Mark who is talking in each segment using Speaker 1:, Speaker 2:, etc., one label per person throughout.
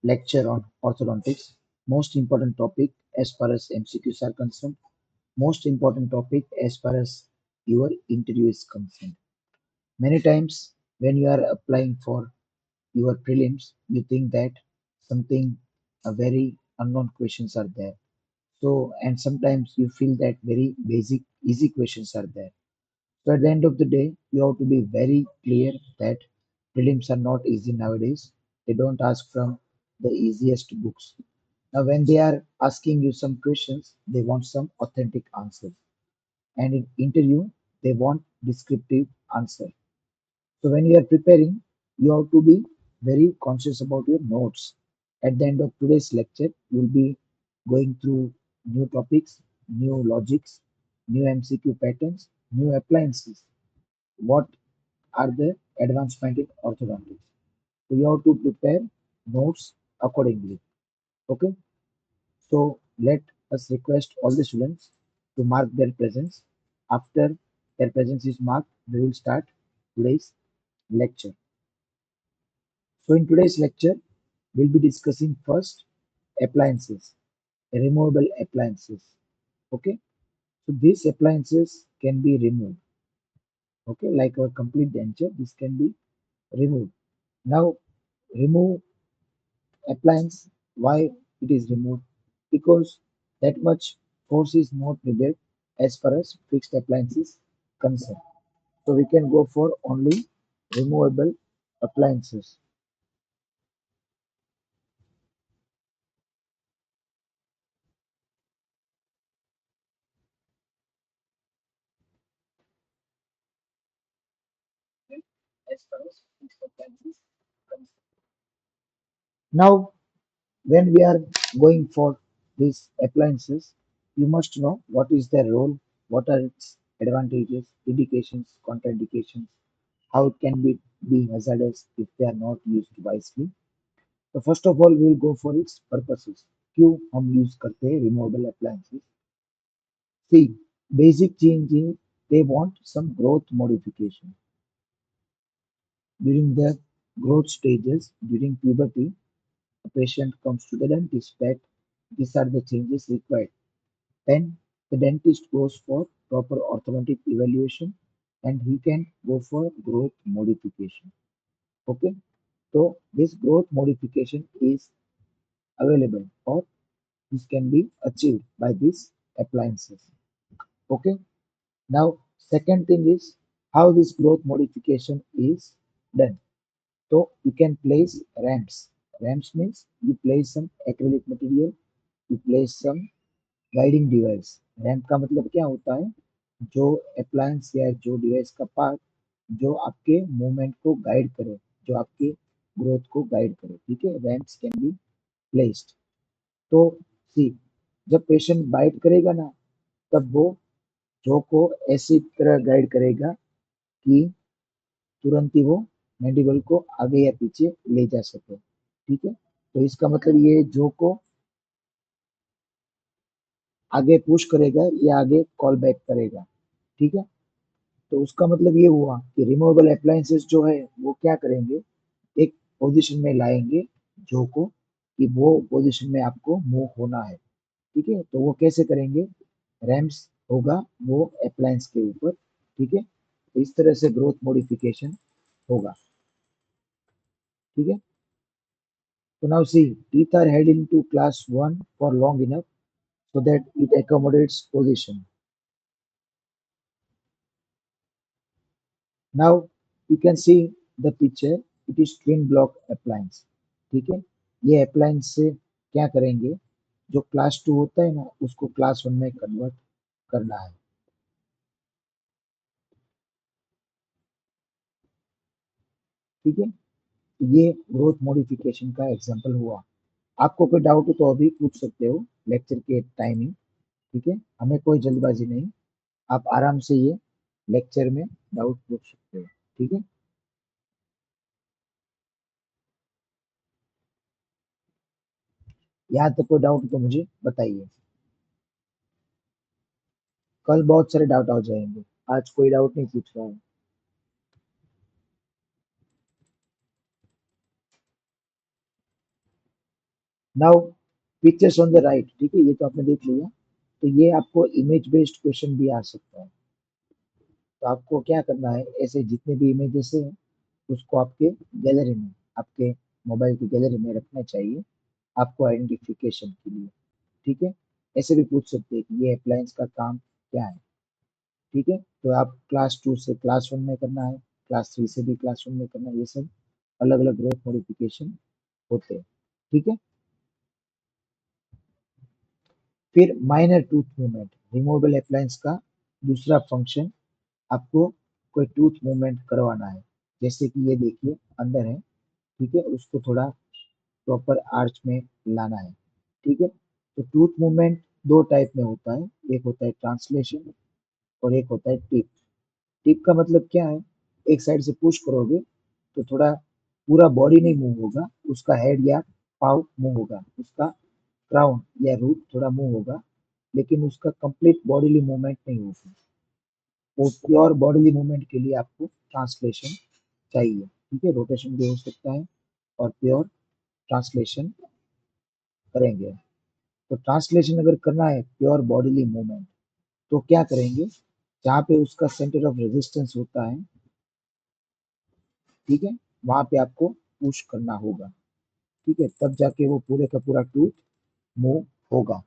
Speaker 1: lecture on orthodontics. Most important topic as far as MCQs are concerned. Most important topic as far as your interview is concerned. Many times when you are applying for your prelims, you think that something a very unknown questions are there. So and sometimes you feel that very basic easy questions are there. So at the end of the day, you have to be very clear that prelims are not easy nowadays. They don't ask from the easiest books. Now, when they are asking you some questions, they want some authentic answers. And in interview, they want descriptive answer. So when you are preparing, you have to be very conscious about your notes. At the end of today's lecture, you will be going through new topics, new logics, new MCQ patterns, new appliances. What are the advancement in orthodontics? So you have to prepare notes accordingly. Okay. So let us request all the students to mark their presence. After their presence is marked, we will start today's lecture. So in today's lecture, we'll be discussing first appliances, removable appliances. Okay. So these appliances can be removed. Okay, like our complete denture, this can be removed. Now, remove appliance. Why it is removed? Because that much force is not needed as far as fixed appliance is concerned. So we can go for only removable appliances. As far as fixed appliances concerned. Now, when we are going for these appliances, you must know what is their role, what are its advantages, indications, contraindications, how it can be hazardous if they are not used wisely. So first of all, we will go for its purposes. क्यों हम use करते हैं removable appliances? See, basic change is they want some growth modification. During the growth stages, during puberty, a patient comes to the dentist that these are the changes required. Then the dentist goes for proper orthodontic evaluation and he can go for growth modification. Okay, so this growth modification is available or this can be achieved by these appliances. Okay, now second thing is how this growth modification is done. So you can place ramps. Ramps means you place some acrylic material, you place some guiding device. Ramp का मतलब क्या होता है? जो appliance या जो device का part जो आपके मूवमेंट को गाइड करे, जो आपके ग्रोथ को गाइड करे। ठीक है, रैंप्स कैन बी प्लेस्ड। तो सी, जब पेशेंट बाइट करेगा ना, तब वो जो को ऐसी तरह गाइड करेगा कि तुरंत ही वो मैंडिबल को आगे या पीछे ले जा सके। ठीक है, तो इसका मतलब ये जो को आगे पुश करेगा या आगे कॉल बैक करेगा। ठीक है, तो उसका मतलब ये हुआ कि रिमूवेबल अप्लायंसेस जो है वो क्या करेंगे, एक पोजीशन में लाएंगे जो को कि वो पोजीशन में आपको मूव होना है। ठीक है, तो वो कैसे करेंगे? रैम्स होगा वो अप्लायंस के ऊपर। ठीक है, तो इस तरह से ग्रोथ मॉडिफिकेशन होगा। ठीक है, तो now see, teeth are head into class 1 for long enough so that it accommodates position. Now you can see the picture, it is twin block appliance. ठीक है, ये अप्लायंस से क्या करेंगे, जो क्लास 2 होता है ना उसको क्लास 1 में कन्वर्ट करना है। ठीक है, ये ग्रोथ मॉडिफिकेशन का एग्जांपल हुआ। आपको कोई डाउट हो तो अभी पूछ सकते हो लेक्चर के टाइमिंग। ठीक है, हमें कोई जल्दबाजी नहीं, आप आराम से ये लेक्चर में डाउट पूछ सकते हो। ठीक है, यहाँ तक कोई डाउट तो मुझे बताइए। कल बहुत सारे डाउट आ जाएंगे, आज कोई डाउट नहीं पूछ रहा है। Now pictures on the right, ठीक है, ये तो आपने देख लिया। तो ये आपको इमेज बेस्ड क्वेश्चन भी आ सकता है। तो आपको क्या करना है, ऐसे जितने भी इमेजेस हैं उसको आपके गैलरी में, आपके मोबाइल की गैलरी में रखना चाहिए आपको आइडेंटिफिकेशन के लिए। ठीक है, ऐसे भी पूछ सकते हैं कि ये अप्लायंस का काम क्या है। ठीक है, तो आप क्लास 2 से क्लास 1 में करना है, क्लास 3 से भी क्लास 1 में करना है, ये सब अलग अलग ग्रोथ मॉडिफिकेशन होते हैं। ठीक है, फिर minor tooth movement, removable appliance का दूसरा फंक्शन, आपको कोई टूथ मूवमेंट करवाना है। जैसे कि ये देखिए अंदर है, ठीक है, उसको थोड़ा प्रॉपर आर्च में लाना है। ठीक है, तो टूथ मूवमेंट दो टाइप में होता है, एक होता है ट्रांसलेशन और एक होता है टिप। टिप का मतलब क्या है, एक साइड से पुश करोगे तो थोड़ा पूरा बॉडी नहीं मूव होगा, उसका हेड या पाव मूव होगा, उसका क्राउन या रूट थोड़ा मूव होगा, लेकिन उसका कंप्लीट बॉडीली मूवमेंट नहीं होगा। वो प्योर बॉडीली मूवमेंट के लिए आपको ट्रांसलेशन चाहिए। ठीक है, रोटेशन भी हो सकता है और प्योर ट्रांसलेशन करेंगे। तो ट्रांसलेशन अगर करना है प्योर बॉडीली मूवमेंट, तो क्या करेंगे, जहाँ पे उसका सेंटर ऑफ रेजिस्टेंस होता है, ठीक है, वहां पे आपको पुश करना होगा। ठीक है, तब जाके वो पूरे का पूरा टूथ मूव होगा।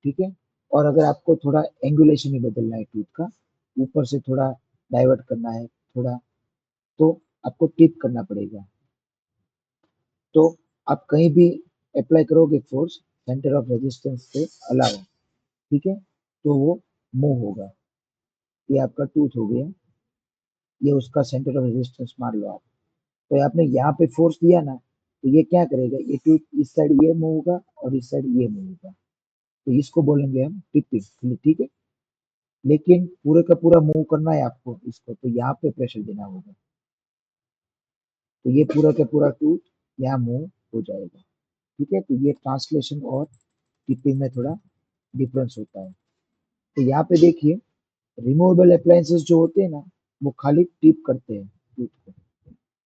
Speaker 1: ठीक है, और अगर आपको थोड़ा एंगुलेशन ही बदलना है टूथ का, ऊपर से थोड़ा डाइवर्ट करना है थोड़ा, तो आपको टिप करना पड़ेगा। तो आप कहीं भी अप्लाई करोगे फोर्स सेंटर ऑफ रेजिस्टेंस से अलावा, ठीक है, तो वो मूव होगा। ये आपका टूथ हो गया, ये उसका सेंटर ऑफ रेजिस्टेंस मान लो आप। तो आपने यहाँ पे फोर्स दिया ना, तो ये क्या करेगा, ये टूथ इस साइड ये मूव होगा और इस साइड ये मूव होगा। तो इसको बोलेंगे हम टिपिंग। ठीक है, लेकिन पूरे का पूरा मूव करना है आपको इसको, तो यहाँ पे प्रेशर देना होगा। तो ये पूरा का पूरा टूथ यहाँ मूव हो जाएगा। ठीक है, तो ये ट्रांसलेशन और टिपिंग में थोड़ा डिफरेंस होता है। तो यहाँ पे देखिए, रिमूवेबल अप्लायंसेस जो होते हैं ना, वो खाली टिप करते हैं टूथ को।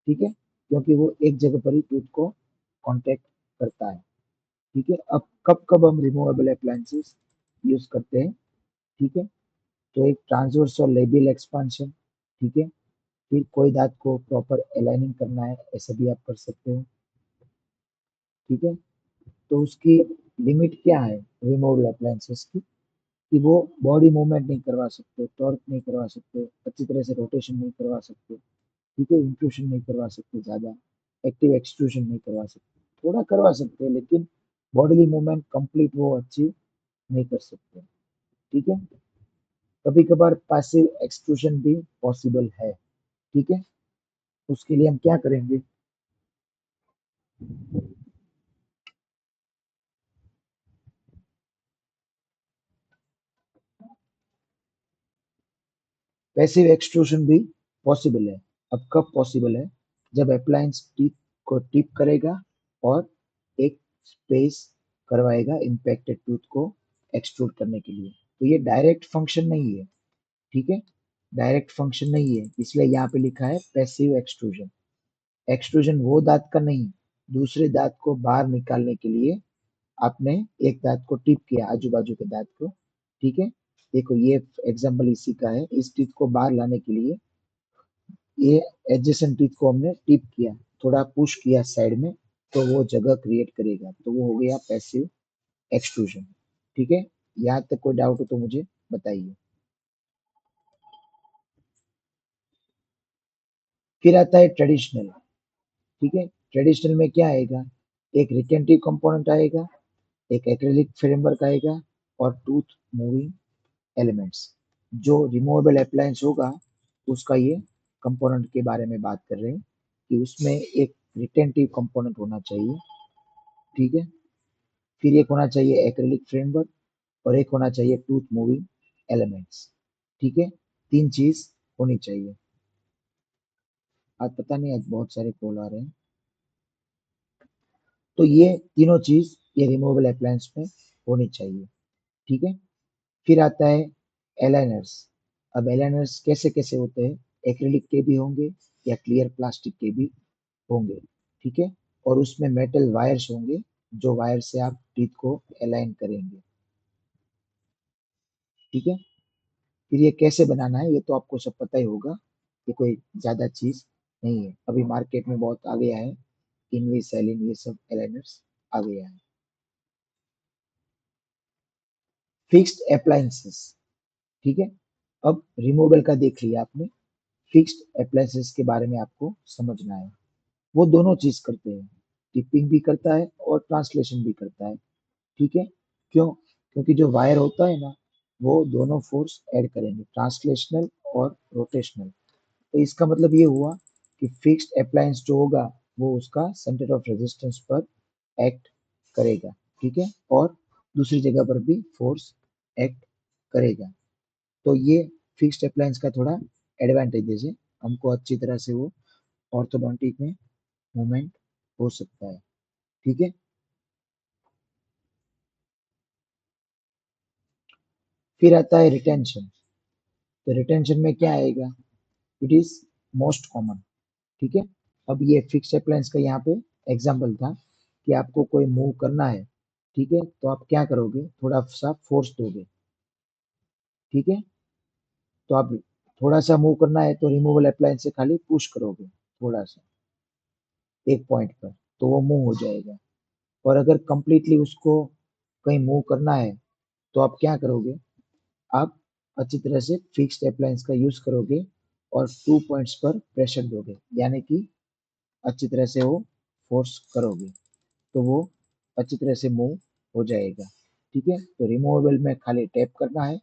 Speaker 1: ठीक है, क्योंकि वो एक जगह पर ही टूथ को कांटेक्ट करता है। ठीक है, अब कब कब हम रिमूवेबल अप्लायंसेस यूज करते हैं, ठीक है, तो एक ट्रांसवर्स और लेबियल एक्सपांशन, ठीक है, फिर कोई दांत को प्रॉपर अलाइनिंग करना है, ऐसा भी आप कर सकते हो। ठीक है, तो उसकी लिमिट क्या है रिमूवेबल अप्लायंसेस की, कि वो बॉडी मूवमेंट नहीं करवा सकते, टॉर्क नहीं करवा सकते, अच्छी तरह से रोटेशन नहीं करवा सकते, ठीक है, इंट्रूशन नहीं करवा सकते, ज़्यादा एक्टिव एक्सट्रूशन नहीं करवा सकते, थोड़ा करवा सकते हैं लेकिन बॉडीली मूवमेंट कंप्लीट वो अचीव नहीं कर सकते। ठीक है, कभी कभार पैसिव एक्सट्रूशन भी पॉसिबल है। ठीक है, उसके लिए हम क्या करेंगे, पैसिव एक्सट्रूशन भी पॉसिबल है। अब कब पॉसिबल है, जब अप्लायंस टीथ को टिप करेगा और एक स्पेस करवाएगा इम्पैक्टेड टूथ को एक्सट्रूड करने के लिए। तो ये डायरेक्ट फंक्शन नहीं है। ठीक है, डायरेक्ट फंक्शन नहीं है, इसलिए यहाँ पे लिखा है पैसिव एक्सट्रूजन। एक्सट्रूजन वो दांत का नहीं, दूसरे दांत को बाहर निकालने के लिए आपने एक दांत को टिप किया, आजू बाजू के दांत को। ठीक है, देखो ये एग्जाम्पल इसी का है, इस टीथ को बाहर लाने के लिए ये एडजेसेंट टीथ को हमने टिप किया, थोड़ा पुश किया साइड में, तो वो जगह क्रिएट करेगा, तो वो हो गया पैसिव एक्सट्रूजन। ठीक है, यहाँ तक कोई डाउट हो तो मुझे बताइए। फिर आता है ट्रेडिशनल। ठीक है, ट्रेडिशनल में क्या आएगा, एक रिटेंटिव कंपोनेंट आएगा, एक एक्रेलिक फ्रेमवर्क आएगा और टूथ मूविंग एलिमेंट्स। जो रिमूवेबल अप्लायंस होगा उसका ये कंपोनेंट के बारे में बात कर रहे हैं, कि उसमें एक रिटेंटिव कंपोनेंट होना चाहिए। ठीक है, फिर एक होना चाहिए एक्रेलिक फ्रेमवर्क और एक होना चाहिए टूथ मूविंग एलिमेंट्स। ठीक है, तीन चीज होनी चाहिए। आज पता नहीं, आज बहुत सारे कॉल आ रहे हैं। तो ये तीनों चीज ये रिमूवेबल अप्लायंस में होनी चाहिए। ठीक है, फिर आता है एलाइनर्स। अब एलाइनर्स कैसे कैसे होते हैं, एक्रिलिक के भी होंगे या क्लियर प्लास्टिक के भी होंगे। ठीक है, और उसमें मेटल वायर्स होंगे जो वायर से आप टीथ को अलाइन करेंगे। ठीक है, फिर ये कैसे बनाना है ये तो आपको सब पता ही होगा, ये कोई ज़्यादा चीज़ नहीं है। अभी मार्केट में बहुत आ गया है, इनविसालिन ये सब अलाइनर्स आ गया है। फिक्स्ड अप्लायंसेस, ठीक है। अब रिमूवेबल का देख लिया आपने, फिक्स्ड अप्लायंसेस के बारे में आपको समझना है। वो दोनों चीज़ करते हैं, टिपिंग भी करता है और ट्रांसलेशन भी करता है। ठीक है, क्यों? क्योंकि जो वायर होता है ना, वो दोनों फोर्स ऐड करेंगे, ट्रांसलेशनल और रोटेशनल। तो इसका मतलब ये हुआ कि फिक्स्ड अप्लायंस जो होगा वो उसका सेंटर ऑफ रेजिस्टेंस पर एक्ट करेगा। ठीक है, और दूसरी जगह पर भी फोर्स एक्ट करेगा। तो ये फिक्स्ड अप्लायंस का थोड़ा एडवांटेजेस है, हमको अच्छी तरह से वो ऑर्थोडोंटिक में मूवमेंट हो सकता है। ठीक है, फिर आता है रिटेंशन। तो रिटेंशन में क्या आएगा? It is most common. ठीक है, अब ये फिक्स्ड अप्लायंस का यहाँ पे एग्जाम्पल था कि आपको कोई मूव करना है। ठीक है, तो आप क्या करोगे? थोड़ा सा फोर्स दोगे। ठीक है, तो आप थोड़ा सा मूव करना है तो रिमूवल अप्लायंस से खाली पुश करोगे थोड़ा सा एक पॉइंट पर, तो वो मूव हो जाएगा। और अगर कंप्लीटली उसको कहीं मूव करना है तो आप क्या करोगे? आप अच्छी तरह से फिक्स्ड अप्लायंस का यूज करोगे और 2 पॉइंट्स पर प्रेशर दोगे, यानी कि अच्छी तरह से वो फोर्स करोगे तो वो अच्छी तरह से मूव हो जाएगा। ठीक है, तो रिमूवेबल में खाली टैप करना है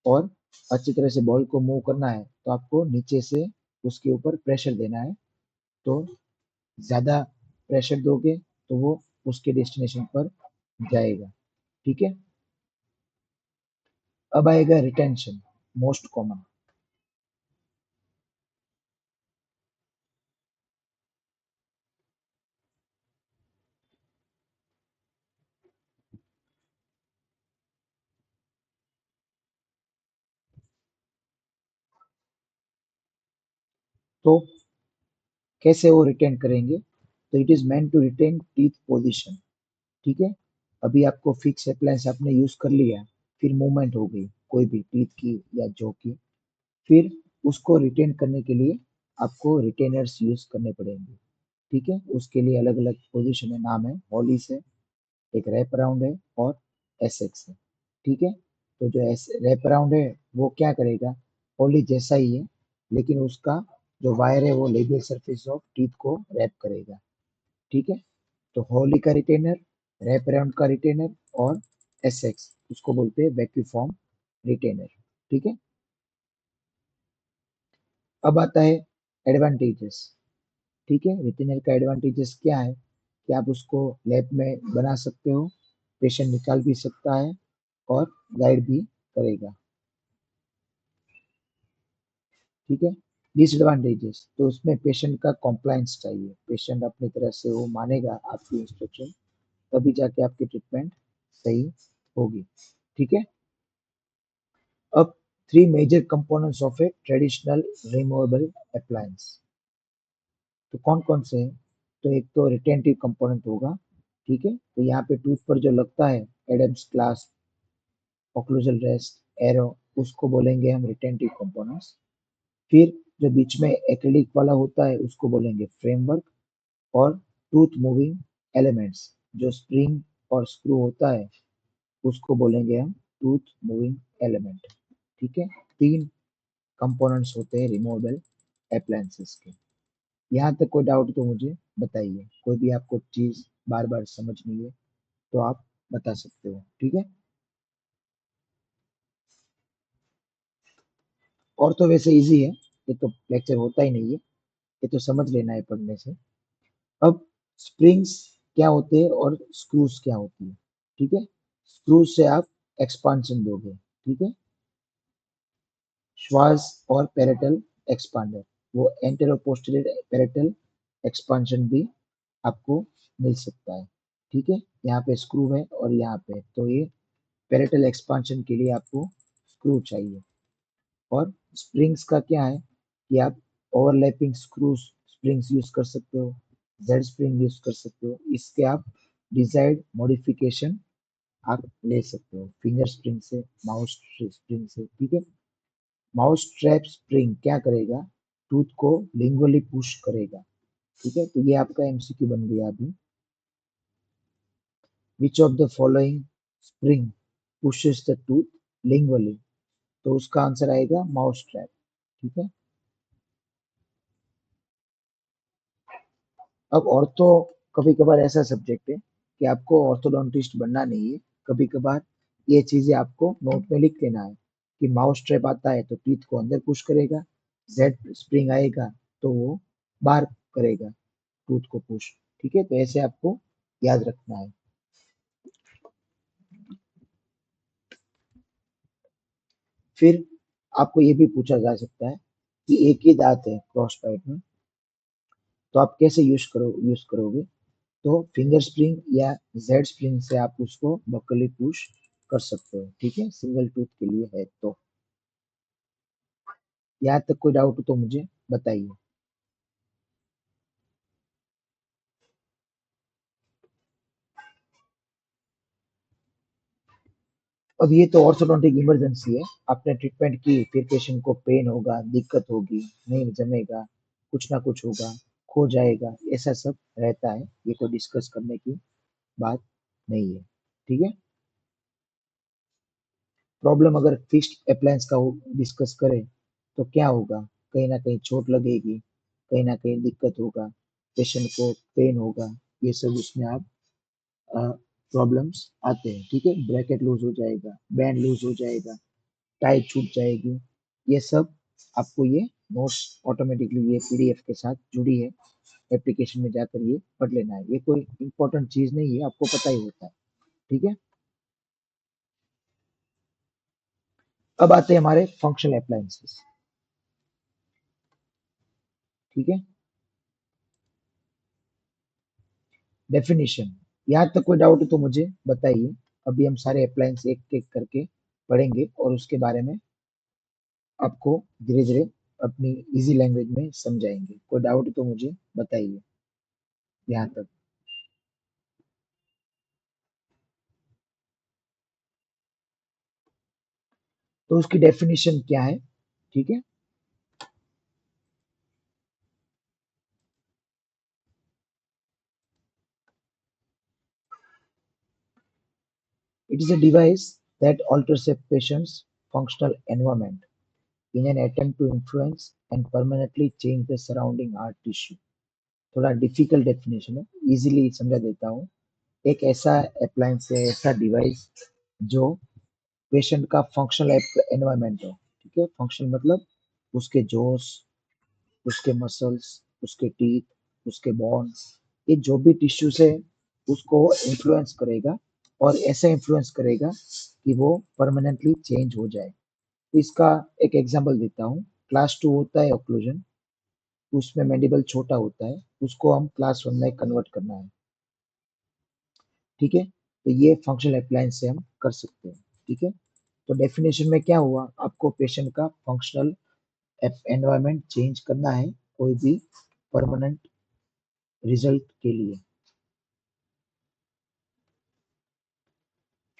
Speaker 1: और अच्छी तरह से बॉल को मूव करना है तो आपको नीचे से उसके ऊपर प्रेशर देना है। तो ज़्यादा प्रेशर दोगे तो वो उसके डेस्टिनेशन पर जाएगा। ठीक है, अब आएगा रिटेंशन, मोस्ट कॉमन। तो कैसे वो रिटेन करेंगे? तो it is meant to retain teeth position. ठीक है, अभी आपको फिक्स अप्लायंस आपने यूज कर लिया, फिर मूवमेंट हो गई कोई भी टीथ की या जॉ की, फिर उसको रिटेन करने के लिए आपको रिटेनर्स यूज करने पड़ेंगे। ठीक है, उसके लिए अलग अलग पोजीशन है, नाम है हॉलीस है, एक रैप अराउंड है और एसएक्स है। ठीक है, तो जो रैप अराउंड है वो क्या करेगा? हॉली जैसा ही है, लेकिन उसका जो वायर है वो लेबियल सरफेस ऑफ टीथ को रैप करेगा। ठीक है, तो हॉली का रिटेनर, रैप अराउंड का रिटेनर और एसएक्स, उसको बोलते हैं वैक्यूफॉर्म रिटेनर। ठीक है, अब आता है एडवांटेजेस। ठीक है, रिटेनर का एडवांटेजेस क्या है कि आप उसको लैब में बना सकते हो, पेशेंट निकाल भी सकता है और गाइड भी करेगा। ठीक है, डिसएडवांटेजेस तो उसमें पेशेंट का कॉम्प्लायंस चाहिए, पेशेंट अपनी तरह से वो मानेगा आपकी इंस्ट्रक्शन, तभी जाके आपकी ट्रीटमेंट सही होगी। ठीक है, अब three major components of a traditional removable appliance, तो कौन कौन से हैं? तो एक तो रिटेंटिव कंपोनेंट होगा। ठीक है, तो यहाँ पे टूथ पर जो लगता है, Adams clasp, occlusal rest, arrow, उसको बोलेंगे हम रिटेंटिव कंपोनेंट्स। फिर जो बीच में एक्रिलिक वाला होता है उसको बोलेंगे फ्रेमवर्क। और टूथ मूविंग एलिमेंट्स, जो स्प्रिंग और स्क्रू होता है उसको बोलेंगे हम टूथ मूविंग एलिमेंट। ठीक है, तीन कंपोनेंट्स होते हैं रिमूवेबल अप्लायंसेस के। यहाँ तक कोई डाउट तो मुझे बताइए, कोई भी आपको चीज़ बार बार समझ नहीं है तो आप बता सकते हो। ठीक है, और तो वैसे इजी है, ये तो लेक्चर होता ही नहीं है, ये तो समझ लेना है पढ़ने से। अब स्प्रिंग्स क्या होते हैं और स्क्रूज क्या होती है? ठीक है, स्क्रूज से आप एक्सपांशन दोगे। ठीक है, श्वास और पेरेटल एक्सपांडर, वो एंटेरो पोस्टीरियर पेरेटल एक्सपांशन भी आपको मिल सकता है। ठीक है, यहाँ पे स्क्रू है और यहाँ पे, तो ये पेरेटल एक्सपांशन के लिए आपको स्क्रू चाहिए। और स्प्रिंग्स का क्या है कि आप ओवरलैपिंग स्क्रू स्प्रिंग्स यूज कर सकते हो, जेड स्प्रिंग यूज कर सकते हो, इसके आप डिजायर्ड मॉडिफिकेशन आप ले सकते हो फिंगर स्प्रिंग से, माउस स्प्रिंग से। ठीक है, माउस ट्रैप स्प्रिंग क्या करेगा, टूथ को लिंगुअली पुश करेगा। ठीक है, तो ये आपका एमसीक्यू बन गया अभी। Which of the following spring pushes the tooth lingually, तो उसका आंसर आएगा माउस ट्रैप। ठीक है, अब ऑर्थो कभी कभार ऐसा सब्जेक्ट है कि आपको ऑर्थोडोंटिस्ट बनना नहीं है, कभी कभार ये चीजें आपको नोट में लिख लेना है कि माउस ट्रैप आता है तो टीथ को अंदर पुश करेगा, जेड स्प्रिंग आएगा तो वो बाहर करेगा टूथ को पुश। ठीक है, तो ऐसे आपको याद रखना है। फिर आपको ये भी पूछा जा सकता है कि एक ही दांत है क्रॉस बाइट में, तो आप कैसे यूज करोगे, तो फिंगर स्प्रिंग या जेड स्प्रिंग से आप उसको बकली पुश कर सकते हो। ठीक है, सिंगल टूथ के लिए है तो। यहाँ तक कोई डाउट हो तो मुझे बताइए। अब ये तो ऑर्थोडोंटिक इमरजेंसी है, आपने ट्रीटमेंट की फिर पेशेंट को पेन होगा, दिक्कत होगी, नहीं जमेगा, कुछ ना कुछ होगा, खो जाएगा, ऐसा सब रहता है, ये कोई डिस्कस करने की बात नहीं है। ठीक है, प्रॉब्लम अगर फिक्स्ड अप्लायंस का डिस्कस करें तो क्या होगा, कहीं ना कहीं चोट लगेगी, कहीं ना कहीं दिक्कत होगा, पेशेंट को पेन होगा, ये सब उसमें आप प्रॉब्लम्स आते हैं। ठीक है, ब्रैकेट लूज हो जाएगा, बैंड लूज हो जाएगा, टाई छूट जाएगी, ये सब आपको ये नोट्स ऑटोमेटिकली ये पीडीएफ के साथ जुड़ी है, एप्लीकेशन में जाकर ये पढ़ लेना है, ये कोई इंपॉर्टेंट चीज नहीं है, आपको पता ही होता है। ठीक है, अब आते हैं हमारे फंक्शनल अप्लायंसेस। ठीक है, डेफिनेशन, यहाँ तक कोई डाउट हो तो मुझे बताइए। अभी हम सारे अप्लायंस एक एक करके पढ़ेंगे और उसके बारे में आपको धीरे धीरे अपनी इजी लैंग्वेज में समझाएंगे। कोई डाउट हो तो मुझे बताइए यहाँ तक। तो उसकी डेफिनेशन क्या है? ठीक है, it is a device that alters a patient's functional environment in an attempt to influence and permanently change the surrounding heart tissue। थोड़ा डिफिकल्ट डेफिनेशन है, इजीली समझा देता हूँ। एक ऐसा अप्लायंस है, ऐसा डिवाइस जो पेशेंट का फंक्शनल एनवायरनमेंट हो। ठीक है, फंक्शनल मतलब उसके जोस, उसके मसल्स, उसके टीथ, उसके बोन्स, ये जो भी टिश्यूज है उसको इन्फ्लुएंस करेगा, और ऐसा इन्फ्लुएंस करेगा कि वो परमानेंटली चेंज हो जाए। तो इसका एक एग्जांपल देता हूँ। क्लास 2 होता है ओक्लूजन, उसमें मैंडिबल छोटा होता है, उसको हम क्लास 1 में कन्वर्ट करना है। ठीक है, तो ये फंक्शनल अप्लायंस से हम कर सकते हैं। ठीक है, तो डेफिनेशन में क्या हुआ, आपको पेशेंट का फंक्शनल एनवायरनमेंट चेंज करना है कोई भी परमानेंट रिजल्ट के लिए।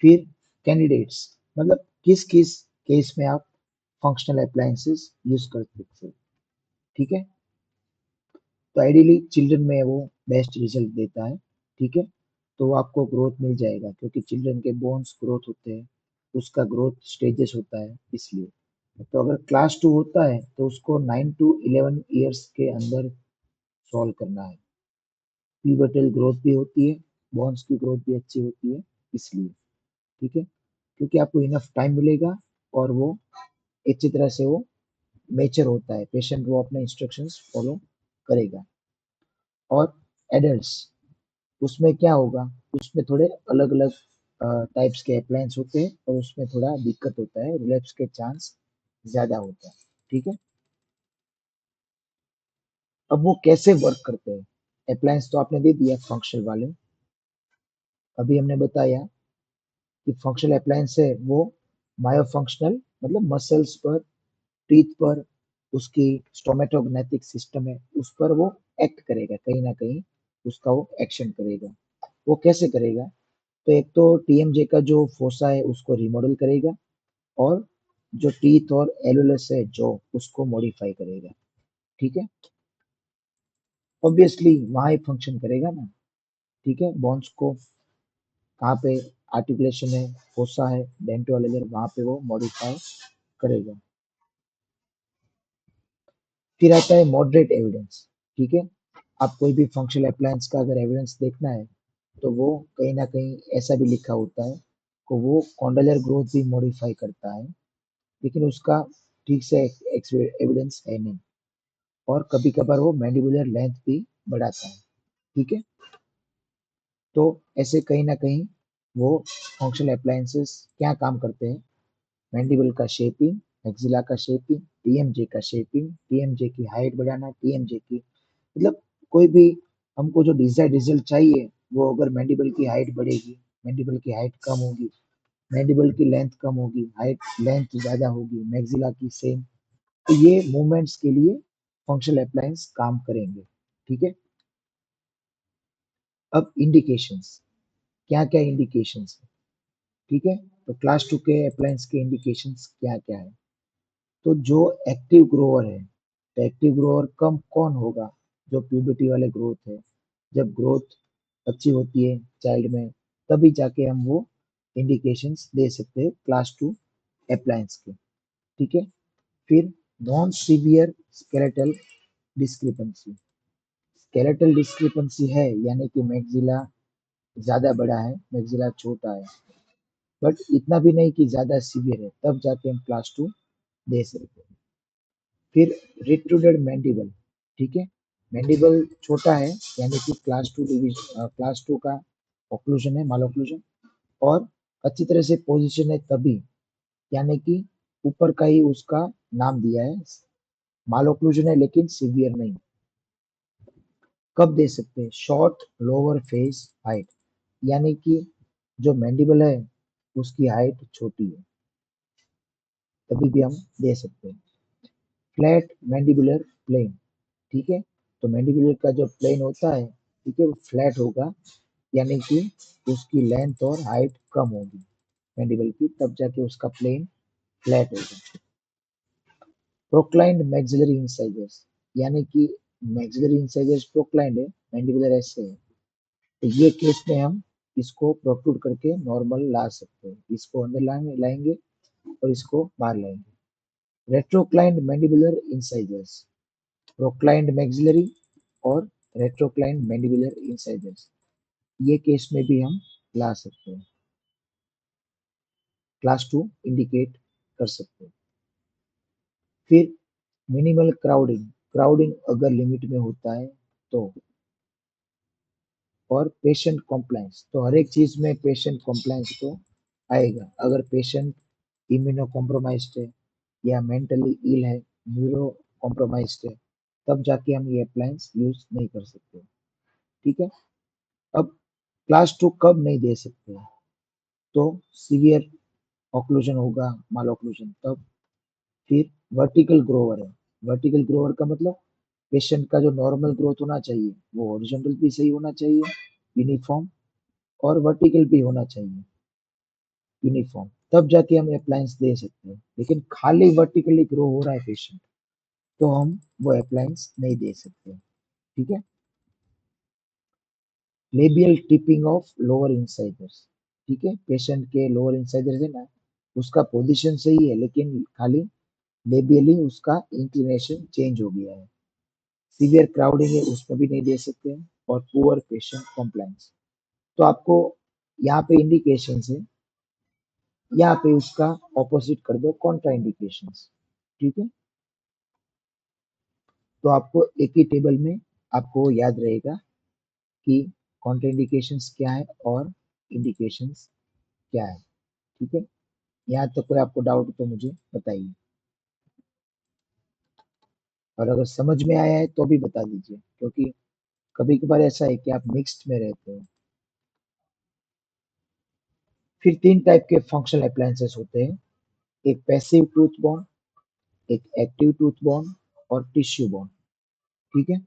Speaker 1: फिर कैंडिडेट्स, मतलब किस किस केस में आप फंक्शनल अप्लायंसेस यूज कर सकते हो। ठीक है, तो आइडियली चिल्ड्रन में वो बेस्ट रिजल्ट देता है। ठीक है, तो आपको ग्रोथ मिल जाएगा क्योंकि चिल्ड्रन के बोन्स ग्रोथ होते हैं, उसका ग्रोथ स्टेजेस होता है इसलिए। तो अगर क्लास 2 होता है तो उसको 9 टू 11 ईयर्स के अंदर सॉल्व करना है। प्यूबर्टल ग्रोथ भी होती है, बोन्स की ग्रोथ भी अच्छी होती है इसलिए। ठीक है, क्योंकि आपको इनफ टाइम मिलेगा और वो अच्छी तरह से वो मेचर होता है, पेशेंट वो अपने इंस्ट्रक्शंस फॉलो करेगा। और एडल्ट्स, उसमें क्या होगा, उसमें थोड़े अलग अलग टाइप्स के अप्लायंस होते हैं और उसमें थोड़ा दिक्कत होता है, रिलैप्स के चांस ज्यादा होता है। ठीक है, अब वो कैसे वर्क करते हैं, अप्लायंस तो आपने दे दिया फंक्शनल वाले। अभी हमने बताया कि फंक्शनल अप्लायंस है वो मायोफंक्शनल, मतलब मसल्स पर, टीथ पर, उसकी स्टोमेटोग्नेटिक सिस्टम है उस पर वो एक्ट करेगा, कहीं ना कहीं उसका वो एक्शन करेगा। वो कैसे करेगा? तो एक तो टीएमजे का जो फोसा है उसको रिमॉडल करेगा, और जो टीथ और एलुलस है जो उसको मॉडिफाई करेगा। ठीक है, ऑब्वियसली वहाँ ही फंक्शन करेगा ना। ठीक है, बोन्स को कहाँ पे आर्टिकुलेशन है, फोसा है, डेंटो एलुलर, वहाँ पे वो मॉडिफाई करेगा। फिर आता है मॉडरेट एविडेंस। ठीक है, आप कोई भी फंक्शनल अप्लायंस का अगर एविडेंस देखना है तो वो कहीं ना कहीं ऐसा भी लिखा होता है कि वो कॉन्डलर ग्रोथ भी मॉडिफाई करता है, लेकिन उसका ठीक से एविडेंस है नहीं, और कभी कभार वो मैंडिबुलर लेंथ भी बढ़ाता है। ठीक है, तो ऐसे कहीं ना कहीं वो फंक्शनल अप्लायंसेस क्या काम करते हैं? मैंडिबल का शेपिंग, एक्सिला का शेपिंग, टीएमजे का शेपिंग, टीएमजे की हाइट बढ़ाना, टीएमजे की मतलब कोई भी हमको जो डिजायर्ड रिजल्ट चाहिए, वो अगर मैंडिबल की हाइट बढ़ेगी, मैंडिबल की हाइट कम होगी, मैंडिबल की लेंथ कम होगी, हाइट लेंथ ज्यादा होगी, मैक्सिला की सेम, तो ये मूवमेंट्स के लिए फंक्शनल अप्लायंस काम करेंगे। ठीक है, अब इंडिकेशंस, क्या क्या इंडिकेशंस है? ठीक है, तो क्लास 2 के अप्लायंस के इंडिकेशंस क्या क्या है? तो जो एक्टिव ग्रोअर है, तो एक्टिव ग्रोअर कम कौन होगा? जो प्यूबर्टी वाले ग्रोथ है, जब ग्रोथ अच्छी होती है चाइल्ड में, तभी जाके हम वो इंडिकेशंस दे सकते हैं क्लास 2 अप्लायंस के। ठीक है, फिर non severe skeletal discrepancy, skeletal discrepancy है यानी कि मैक्सिला ज्यादा बड़ा है, मैक्सिला छोटा है, बट इतना भी नहीं कि ज्यादा सीवियर है, तब जाके हम क्लास 2 दे सकते हैं। फिर रिट्रूडेड मैंडिबल। ठीक है, मैंडिबल छोटा है यानी कि क्लास 2 का ऑक्लूजन है, माल ऑक्लूजन, और अच्छी तरह से पोजीशन है तभी, यानी कि ऊपर का ही उसका नाम दिया है, माल ऑक्लूजन है लेकिन सीवियर नहीं। कब दे सकते हैं? शॉर्ट लोअर फेस हाइट, यानी कि जो मैंडिबल है उसकी हाइट छोटी है, तभी भी हम दे सकते हैं। Flat mandibular plane. ठीक है, तो मैंडिबुलर का जो प्लेन होता है, ठीक है, वो फ्लैट होगा, यानी कि उसकी लेंथ और हाइट कम होगी मैंडिबल की, तब जाके उसका प्लेन फ्लैट होगा। प्रोक्लाइंड मैक्सिलरी इंसाइजर्स, यानी कि मैक्सिलरी इंसाइजर्स प्रोक्लाइंड है, मैंडिबुलर ऐसे है, तो ये केस में हम इसको प्रोट्रूड करके नॉर्मल ला सकते हैं, इसको अंदर लाएंगे और इसको बाहर लाएंगे। रेट्रोक्लाइंड मैंडिबुलर इंसाइजर्स, प्रोक्लाइंड मैक्सिलरी और रेट्रोक्लाइंड मैंडिबुलर इंसाइजर्स, ये केस में भी हम ला सकते हैं, क्लास 2 इंडिकेट कर सकते हैं। फिर मिनिमल क्राउडिंग, क्राउडिंग अगर लिमिट में होता है तो, और पेशेंट कॉम्प्लायंस, तो हर एक चीज में पेशेंट कॉम्प्लायंस तो आएगा। अगर पेशेंट इम्यूनो कॉम्प्रोमाइज्ड है या मेंटली इल है, न्यूरो कॉम्प्रोमाइज्ड है, तब जाके हम ये अप्लायंस यूज नहीं कर सकते। ठीक है, अब क्लास 2 कब नहीं दे सकते? तो सीवियर ऑक्लूजन होगा, माल ऑक्लूजन, तब। फिर वर्टिकल ग्रोवर है, वर्टिकल ग्रोवर का मतलब पेशेंट का जो नॉर्मल ग्रोथ होना चाहिए वो हॉरिजॉन्टल भी सही होना चाहिए, यूनिफॉर्म, और वर्टिकल भी होना चाहिए यूनिफॉर्म, तब जाके हम अप्लायंस दे सकते हैं। लेकिन खाली वर्टिकली ग्रो हो रहा है पेशेंट, तो हम वो अप्लायंस नहीं दे सकते। ठीक है, labial tipping of lower incisors. ठीक है, पेशेंट के लोअर इंसाइजर्स है ना, उसका पोजीशन सही है लेकिन खाली लेबियली उसका इंक्लिनेशन चेंज हो गया है। सीवियर क्राउडिंग है, उसमें भी नहीं दे सकते हैं, और पुअर पेशेंट कॉम्प्लायंस। तो आपको यहाँ पे इंडिकेशन है, यहाँ पे उसका ऑपोजिट कर दो, कॉन्ट्रा इंडिकेशन। ठीक है, तो आपको एक ही टेबल में आपको याद रहेगा कि कॉन्ट्रा इंडिकेशंस क्या है और इंडिकेशंस क्या है। ठीक है, यहाँ तक कोई आपको डाउट तो मुझे बताइए, और अगर समझ में आया है तो भी बता दीजिए, क्योंकि कभी कभार ऐसा है कि आप मिक्स्ड में रहते हो। फिर 3 टाइप के फंक्शनल अप्लायंसेस होते हैं, एक पैसिव टूथ बॉन्ड, एक एक्टिव टूथ बॉन्ड, और टिश्यू बॉन्ड। ठीक है,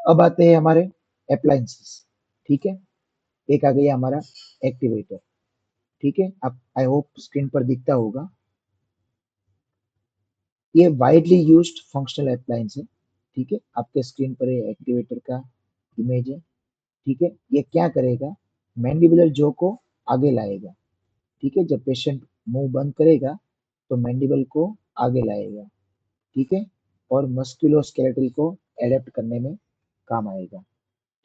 Speaker 1: अब आते हैं हमारे अप्लायंसेस। ठीक है, एक आ गया हमारा एक्टिवेटर। ठीक है, आप आई होप स्क्रीन पर दिखता होगा। ये वाइडली यूज्ड फंक्शनल अप्लायंस है। ठीक है, आपके स्क्रीन पर ये एक्टिवेटर का इमेज है। ठीक है, ये क्या करेगा, मैंडिबुलर जॉ को आगे लाएगा। ठीक है, जब पेशेंट मुंह बंद करेगा तो मैंडिबल को आगे लाएगा। ठीक है, और मस्कुलोस्केलेटल को एडेप्ट करने में काम आएगा।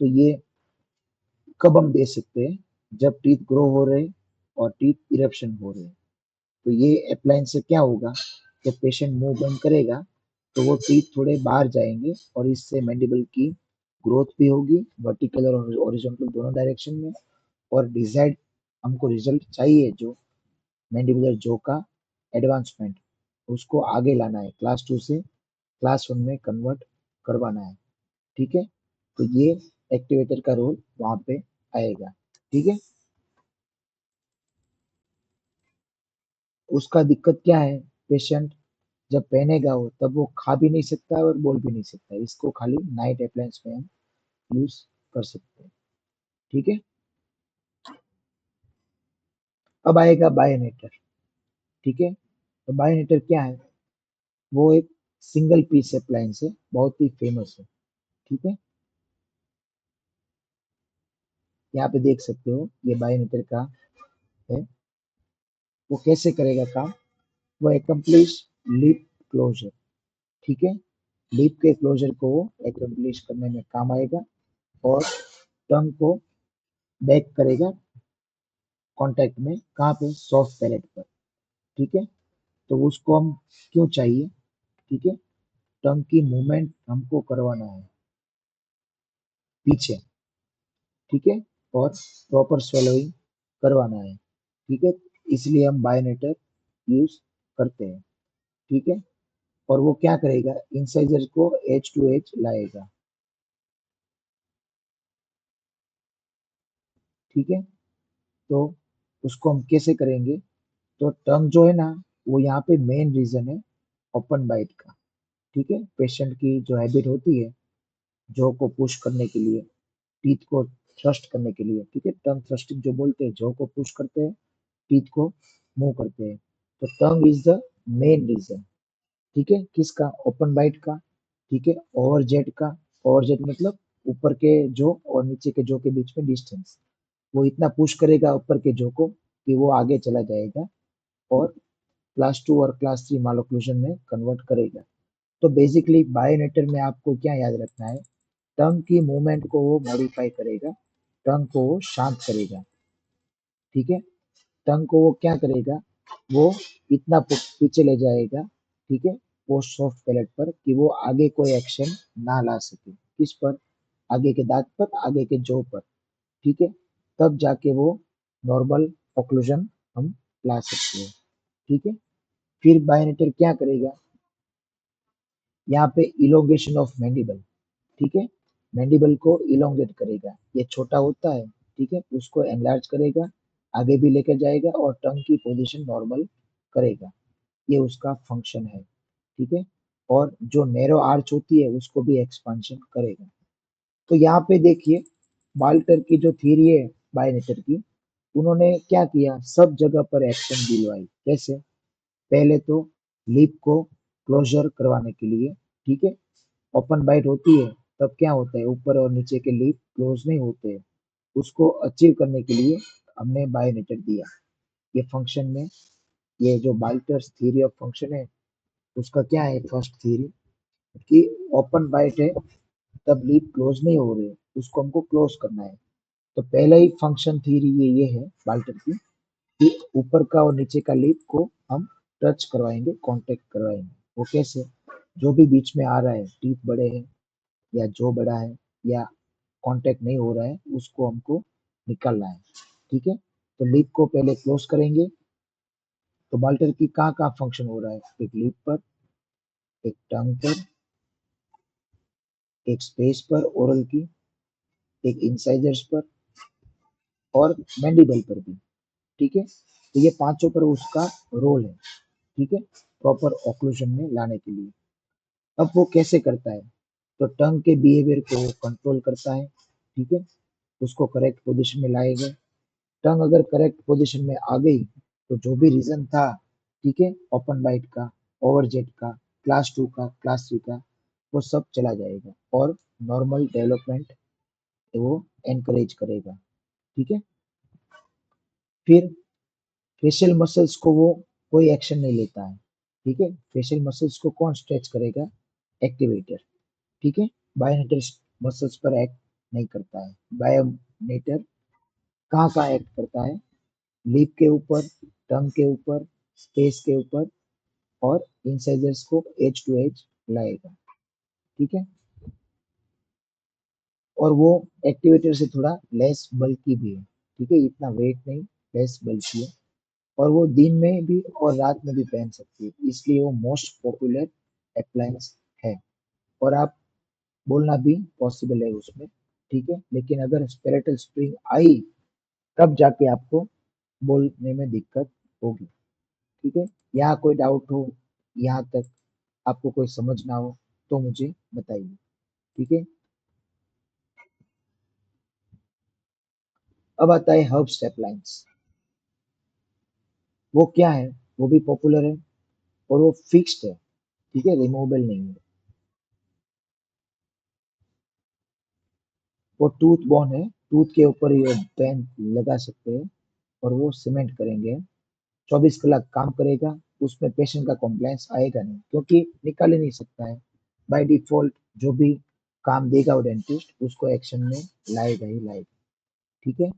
Speaker 1: तो ये कब हम दे सकते हैं, जब टीथ ग्रो हो रहे और टीथ इरप्शन हो रहे। तो ये अप्लायंस से क्या होगा, जब पेशेंट मुंह बंद करेगा तो वो टीथ थोड़े बाहर जाएंगे और इससे मैंडिबल की ग्रोथ भी होगी, वर्टिकल और हॉरिजॉन्टल दोनों डायरेक्शन में। और डिजायर्ड हमको रिजल्ट चाहिए, जो मैंडिबुलर जॉ का एडवांसमेंट, उसको आगे लाना है, क्लास 2 से क्लास 1 में कन्वर्ट करवाना है। ठीक है, तो ये एक्टिवेटर का रोल वहां पे आएगा। ठीक है, उसका दिक्कत क्या है, पेशेंट जब पहनेगा वो, तब वो खा भी नहीं सकता है और बोल भी नहीं सकता है। इसको खाली नाइट अप्लायंस में हम यूज कर सकते हैं। ठीक है, अब आएगा बायोनेटर। ठीक है, तो बायोनेटर क्या है, वो एक सिंगल पीस अप्लायंस है, बहुत ही फेमस है। ठीक है, यहाँ पे देख सकते हो ये बायोनेटर का है। वो कैसे करेगा काम, वो एकम्प्लिश लिप क्लोजर। ठीक है, लिप के क्लोजर को वो एकम्प्लिश करने में काम आएगा, और टंग को बैक करेगा कांटेक्ट में, कहाँ पे, सॉफ्ट पैलेट पर। ठीक है, तो उसको हम क्यों चाहिए, ठीक है, टंग की मूवमेंट हमको करवाना है पीछे। ठीक है, और प्रॉपर स्वेलोइंग करवाना है। ठीक है, इसलिए हम बायोनेटर यूज करते हैं। ठीक है, और वो क्या करेगा, इंसाइजर को एज टू एज लाएगा। ठीक है, तो उसको हम कैसे करेंगे, तो टंग जो है ना, वो यहाँ पे मेन रीजन है ओपन बाइट का। ठीक है, पेशेंट की जो हैबिट होती है जॉ को पुश करने के लिए, टीथ को थ्रस्ट करने के लिए। ठीक है, टंग थ्रस्टिंग जो बोलते हैं, जॉ को पुश करते हैं, टीथ को मूव करते हैं। तो tongue is the main reason. ठीक है, किसका, ओपन बाइट का। ठीक है, ओवरजेट का। ओवरजेट मतलब ऊपर के जो और नीचे के जो के बीच में डिस्टेंस, वो इतना पुश करेगा ऊपर के जो को कि वो आगे चला जाएगा और क्लास 2 और क्लास 3 मालोक्लूजन में कन्वर्ट करेगा। तो बेसिकली बायोनेटर में आपको क्या याद रखना है, टंग की मूवमेंट को वो मॉडिफाई करेगा, टंग को वो शांत करेगा। ठीक है, टंग को वो क्या करेगा, वो इतना पीछे ले जाएगा। ठीक है, वो सॉफ्ट पैलेट पर, कि वो आगे कोई एक्शन ना ला सके, किस पर, आगे के दांत पर, आगे के जॉ पर। ठीक है, तब जाके वो नॉर्मल ऑक्लूजन हम ला सकते हैं। ठीक है, फिर बायोनेटर क्या करेगा, यहाँ पे इलोंगेशन ऑफ मैंडिबल। ठीक है, मैंडिबल को इलोंगेट करेगा, ये छोटा होता है। ठीक है, उसको एनलार्ज करेगा, आगे भी लेकर जाएगा और टंग की पोजीशन नॉर्मल करेगा। ये उसका फंक्शन है। ठीक है, और जो नैरो आर्च होती है उसको भी एक्सपांशन करेगा। तो यहाँ पे देखिए, बाल्टर की जो थ्योरी है बायोनेटर की, उन्होंने क्या किया, सब जगह पर एक्शन दिलवाई। कैसे, पहले तो लिप को क्लोजर करवाने के लिए। ठीक है, ओपन बाइट होती है तब क्या होता है, ऊपर और नीचे के लिप क्लोज नहीं होते, उसको अचीव करने के लिए हमने बायोनेटर दिया। ये फंक्शन में, ये जो बाल्टर्स थ्योरी ऑफ फंक्शन है, उसका क्या है, फर्स्ट थ्योरी, कि ओपन बाइट है तब लिप क्लोज नहीं हो रहे, उसको हमको क्लोज करना है। तो पहला ही फंक्शन थ्योरी ये है बाल्टर की, कि ऊपर का और नीचे का लिप को हम टच करवाएंगे, कांटेक्ट करवाएंगे। वो कैसे, जो भी बीच में आ रहा है, टीथ बड़े हैं या जो बड़ा है या कांटेक्ट नहीं हो रहा है, उसको हमको निकालना है। ठीक है, तो लिप को पहले क्लोज करेंगे। तो बाल्टर की कहाँ कहाँ फंक्शन हो रहा है, एक लिप पर, एक टंग पर, एक स्पेस पर ओरल की, एक इंसाइजर्स पर, और मैंडिबल पर भी। ठीक है, तो ये पांचों पर उसका रोल है। ठीक है, प्रॉपर ऑक्लूजन में लाने के लिए। अब वो कैसे करता है, तो टंग के बिहेवियर को कंट्रोल करता है, ठीक है, उसको करेक्ट पोजीशन में लाएगा। टंग अगर करेक्ट पोजीशन में आ गई तो जो भी रीजन था, ठीक है, ओपन बाइट का, ओवरजेट का, क्लास 2 का, क्लास 3 का, वो सब चला जाएगा और नॉर्मल डेवलपमेंट वो एनकरेज करेगा, ठीक है। फिर फेशियल मसल्स को वो कोई एक्शन नहीं लेता है, ठीक है। फेशियल मसल्स को कौन स्ट्रेच करेगा? एक्टिवेटर, ठीक है। बायोनेटर मसल्स पर एक्ट नहीं करता है। बायोनेटर कहाँ कहाँ एक्ट करता है? लिप के ऊपर, टंग के ऊपर, स्पेस के ऊपर, और इंसाइजर्स को एज टू एज लाएगा, ठीक है। और वो एक्टिवेटर से थोड़ा लेस बल्कि भी है, ठीक है, इतना वेट नहीं, लेस बल्कि है। और वो दिन में भी और रात में भी पहन सकती है, इसलिए वो मोस्ट पॉपुलर अप्लायंस है। और आप बोलना भी पॉसिबल है उसमें, ठीक है। लेकिन अगर स्पेरेटल स्प्रिंग आई तब जाके आपको बोलने में दिक्कत होगी, ठीक है। यहाँ कोई डाउट हो, यहाँ तक आपको कोई समझ ना हो तो मुझे बताइए, ठीक है। अब आता है हर्ब स्टेपलाइंस। वो क्या है? वो भी पॉपुलर है और वो फिक्स्ड है, ठीक है, रिमूवेबल नहीं है। वो टूथ बोन है, टूथ के ऊपर ये पेन लगा सकते हैं और वो सीमेंट करेंगे। 24 घंटे काम करेगा, उसमें पेशेंट का कॉम्प्लायंस आएगा नहीं, क्योंकि निकाल ही नहीं सकता है। बाय डिफॉल्ट जो भी काम देगा वो डेंटिस्ट उसको एक्शन में लाएगा ही लाएगा, ठीक है।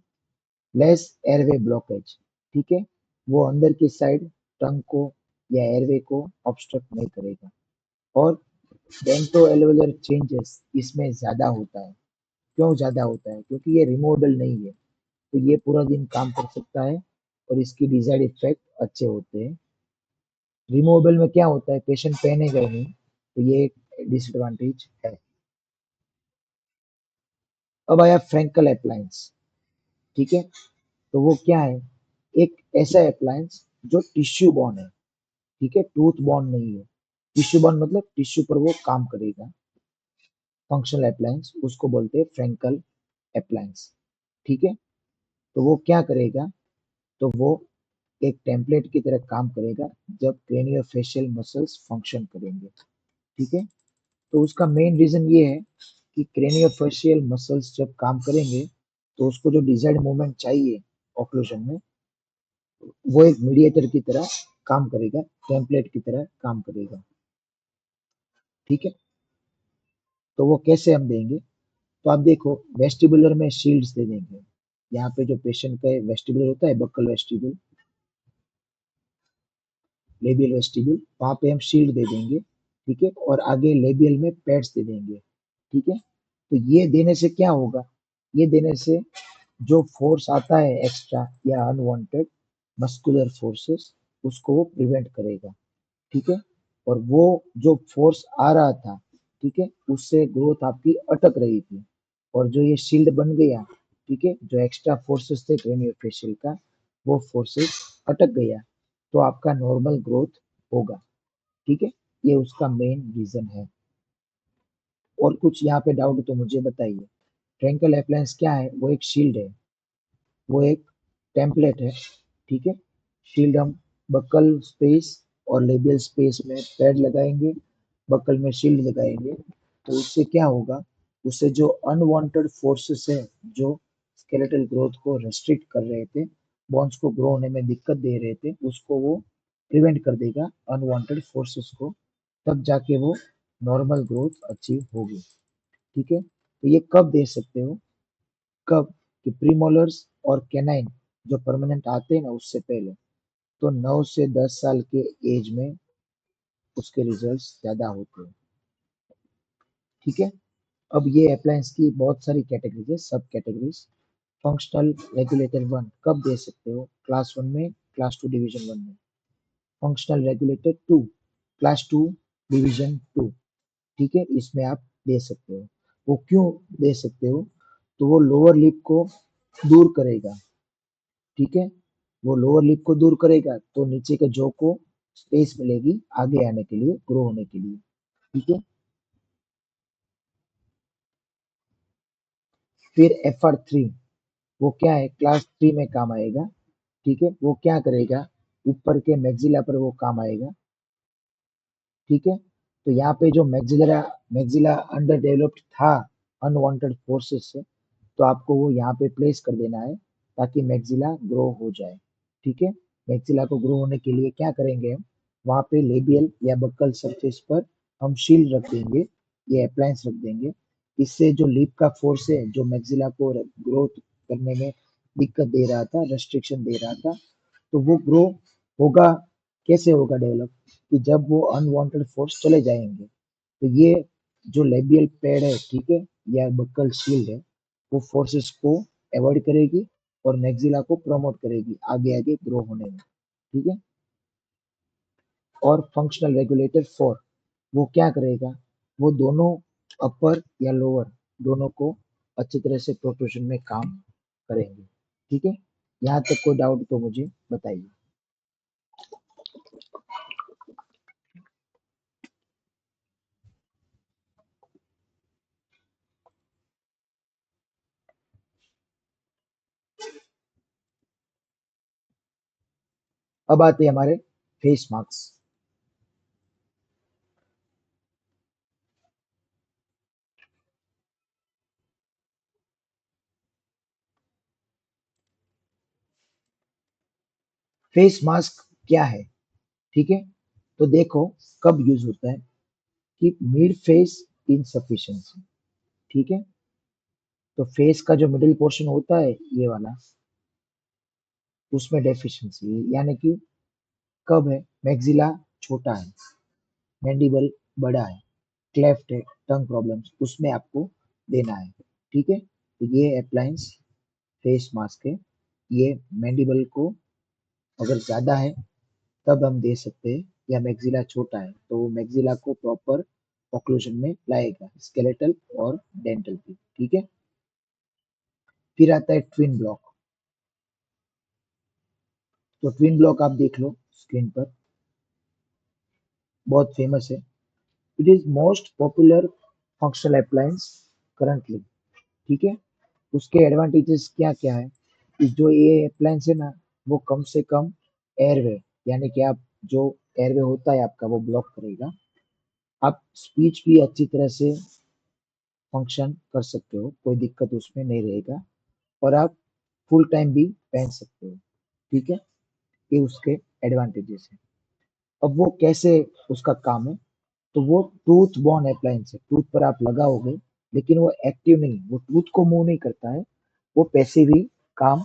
Speaker 1: लेस एयरवे ब्लॉकेज, ठीक है, वो अंदर की साइड टंग को या एयरवे को ऑब्स्ट्रक्ट नहीं करेगा। और डेंटो एल्वेलर चेंजेस इसमें ज्यादा होता है। क्यों ज्यादा होता है? क्योंकि ये रिमूवेबल नहीं है, तो ये पूरा दिन काम कर सकता है और इसकी डिजायर्ड इफेक्ट अच्छे होते हैं। रिमूवेबल में क्या होता है? पेशेंट पहनेगा ही नहीं, तो ये एक डिसएडवांटेज है। अब आया फ्रैंकल अप्लायंस, ठीक है। तो वो क्या है? एक ऐसा अप्लायंस जो टिश्यू बॉर्न है, ठीक है, टूथ बॉर्न नहीं है। टिश्यू बॉर्न मतलब टिश्यू पर वो काम करेगा। फंक्शनल अप्लायंस उसको बोलते हैं फ्रैंकल अप्लायंस, ठीक है। तो वो क्या करेगा? तो वो एक टेम्पलेट की तरह काम करेगा जब क्रेनियोफेशियल मसल्स फंक्शन करेंगे, ठीक है। तो उसका मेन रीजन ये है कि क्रेनियोफेशियल मसल्स जब काम करेंगे तो उसको जो डिजायर्ड मूवमेंट चाहिए ऑक्लूजन में, वो एक मीडिएटर की तरह काम करेगा, टेम्पलेट की तरह काम करेगा, ठीक है। तो वो कैसे हम देंगे? तो आप देखो, वेस्टिबुलर में शील्ड्स दे देंगे। यहाँ पे जो पेशेंट का वेस्टिबुलर होता है, बक्कल वेस्टिबुल, लेबियल वेस्टिबुल, वहाँ पे हम शील्ड दे देंगे, ठीक है। और आगे लेबियल में पैड्स दे देंगे, ठीक है। तो ये देने से क्या होगा? ये देने से जो फोर्स आता है एक्स्ट्रा या अनवांटेड मस्कुलर फोर्सेस, उसको वो प्रिवेंट करेगा, ठीक है। और वो जो फोर्स आ रहा था, ठीक है, उससे ग्रोथ आपकी अटक रही थी, और जो ये शील्ड बन गया, ठीक है, जो एक्स्ट्रा फोर्सेस थे क्रेनियोफेशियल का, वो फोर्सेस अटक गया, तो आपका नॉर्मल ग्रोथ होगा, ठीक है। ये उसका मेन रीजन है। और कुछ यहाँ पे डाउट तो मुझे बताइए। फ्रैंकल अप्लायंस क्या है? वो एक शील्ड है, वो एक टेम्पलेट है, ठीक है। शील्ड हम बक्कल स्पेस और लेबियल स्पेस में पैड लगाएंगे, बक्कल में शील्ड लगाएंगे, तो उससे क्या होगा? उससे जो अनवांटेड फोर्सेस है, जो स्केलेटल ग्रोथ को रेस्ट्रिक्ट कर रहे थे, बोन्स को ग्रो होने में दिक्कत दे रहे थे, उसको वो प्रिवेंट कर देगा, अनवांटेड फोर्सेस को। तब जाके वो नॉर्मल ग्रोथ अचीव होगी, ठीक है। तो ये कब दे सकते हो? कब? कि प्रीमोलर्स और कैनाइन जो परमानेंट आते हैं ना, उससे पहले। तो 9 से 10 साल के एज में उसके रिजल्ट्स ज्यादा होते हैं, ठीक है। अब ये अप्लायंस की बहुत सारी कैटेगरीज है, सब कैटेगरीज। फंक्शनल रेगुलेटर 1 कब दे सकते हो? क्लास 1 में, क्लास 2 डिवीजन 1 में। फंक्शनल रेगुलेटर 2 क्लास 2 डिवीजन 2, ठीक है, इसमें आप दे सकते हो। वो क्यों दे सकते हो? तो वो लोअर लिप को दूर करेगा, ठीक है। वो लोअर लिप को दूर करेगा तो नीचे के जॉ को स्पेस मिलेगी आगे आने के लिए, ग्रो होने के लिए, ठीक है। फिर FR3 वो क्या है, क्लास 3 में काम आएगा। ठीक है, वो क्या करेगा, ऊपर के मैक्सिला पर वो काम आएगा। ठीक है, तो यहाँ पे जो मैक्सिला अंडर डेवलप्ड था अनवांटेड फोर्सेस से, तो आपको वो यहाँ पे प्लेस कर देना है ताकि मैक्सिला ग्रो हो जाए। ठीक है, मैक्सिला को ग्रो होने के लिए क्या करेंगे हम, वहाँ पे लेबियल या बक्कल सरफेस पर हम शील्ड रख देंगे, ये अप्लायंस रख देंगे। इससे जो लीप का फोर्स है जो मैक्सिला को ग्रोथ करने में दिक्कत दे रहा था, रेस्ट्रिक्शन दे रहा था, तो वो ग्रो होगा। कैसे होगा डेवलप, कि जब वो अनवांटेड फोर्स चले जाएंगे, तो ये जो लेबियल पैड है, ठीक है, या बक्कल शील्ड है, वो फोर्सेस को अवॉइड करेगी और मैक्सिला को प्रमोट करेगी आगे आगे ग्रो होने में। ठीक है, और फंक्शनल रेगुलेटर 4 वो क्या करेगा, वो दोनों अपर या लोअर दोनों को अच्छी तरह से प्रोपोर्शन में काम करेंगे। ठीक है, यहाँ तक कोई डाउट तो मुझे बताइए। अब आते हैं हमारे फेस मार्क्स। फेस मास्क क्या है, ठीक है, तो देखो कब यूज होता है, कि मिड फेस इनसफिशिएंसी। ठीक है, तो फेस का जो मिडिल पोर्शन होता है ये वाला, उसमें डेफिशिएंसी, यानी कि कब है, मैक्सिला छोटा है, मैंडिबल बड़ा है, क्लेफ्ट है, टंग प्रॉब्लम्स, उसमें आपको देना है। ठीक है, तो ये अप्लायंस फेस मास्क है। ये मैंडिबल को अगर ज्यादा है तब हम दे सकते हैं, या मैक्सिला छोटा है तो वो मैक्सिला को प्रॉपर ऑक्लूजन में लाएगा, स्केलेटल और डेंटल भी। ठीक है, फिर आता है ट्विन ब्लॉक। तो ट्विन ब्लॉक आप देख लो स्क्रीन पर, बहुत फेमस है। It is most popular functional appliance currently. ठीक है, उसके एडवांटेजेस क्या क्या है, कि जो ये अप्लायंस है ना, वो कम से कम एयरवे, यानी कि आप जो एयरवे होता है आपका वो ब्लॉक करेगा। आप स्पीच भी अच्छी तरह से फंक्शन कर सकते हो, कोई दिक्कत उसमें नहीं रहेगा, और आप फुल टाइम भी पहन सकते हो। ठीक है, ये उसके एडवांटेजेस है। अब वो कैसे उसका काम है, तो वो टूथ बॉर्न अप्लायंस है, टूथ पर आप लगाओगे, लेकिन वो एक्टिव नहीं, वो टूथ को मूव नहीं करता है, वो पैसिव ही काम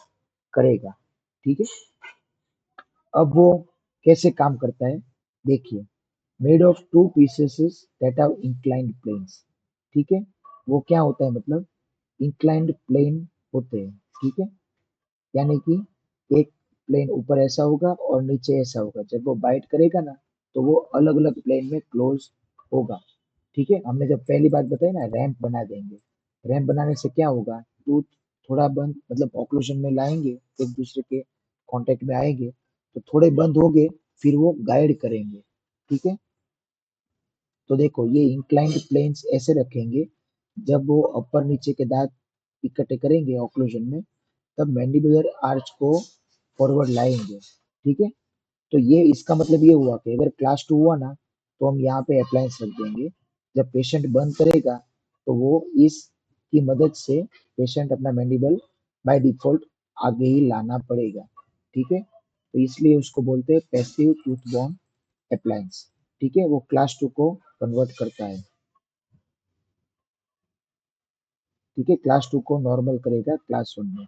Speaker 1: करेगा। ठीक है, अब वो कैसे काम करता है, देखिए, made of two pieces that are inclined planes. ठीक है, वो क्या होता है, मतलब इंक्लाइंड प्लेन होते हैं। ठीक है, यानी कि एक प्लेन ऊपर ऐसा होगा और नीचे ऐसा होगा, जब वो बाइट करेगा ना, तो वो अलग अलग प्लेन में क्लोज होगा। ठीक है, हमने जब पहली बात बताई ना, रैंप बना देंगे, रैंप बनाने से क्या होगा, टूथ थोड़ा बंद, मतलब ऑक्लूजन में लाएंगे, एक दूसरे के कांटेक्ट में आएंगे, तो थोड़े बंद हो गए, फिर वो गाइड करेंगे। ठीक है, तो देखो ये इंक्लाइंड प्लेन्स ऐसे रखेंगे, जब वो अपर नीचे के दांत इकट्ठे करेंगे ऑक्लूजन में, तब मैंडिबुलर आर्च को फॉरवर्ड लाएंगे। ठीक है, तो ये इसका मतलब ये हुआ कि अगर क्लास 2 हुआ ना, तो हम यहाँ पे अप्लायंस रख देंगे, जब पेशेंट बंद करेगा तो वो इस की मदद से पेशेंट अपना मैंडिबल बाय डिफॉल्ट आगे ही लाना पड़ेगा। ठीक है, तो इसलिए उसको बोलते हैं पैसिव टूथ बॉर्न अप्लायंस। ठीक है, वो क्लास 2 को कन्वर्ट करता है। ठीक है, क्लास 2 को नॉर्मल करेगा क्लास 1 में।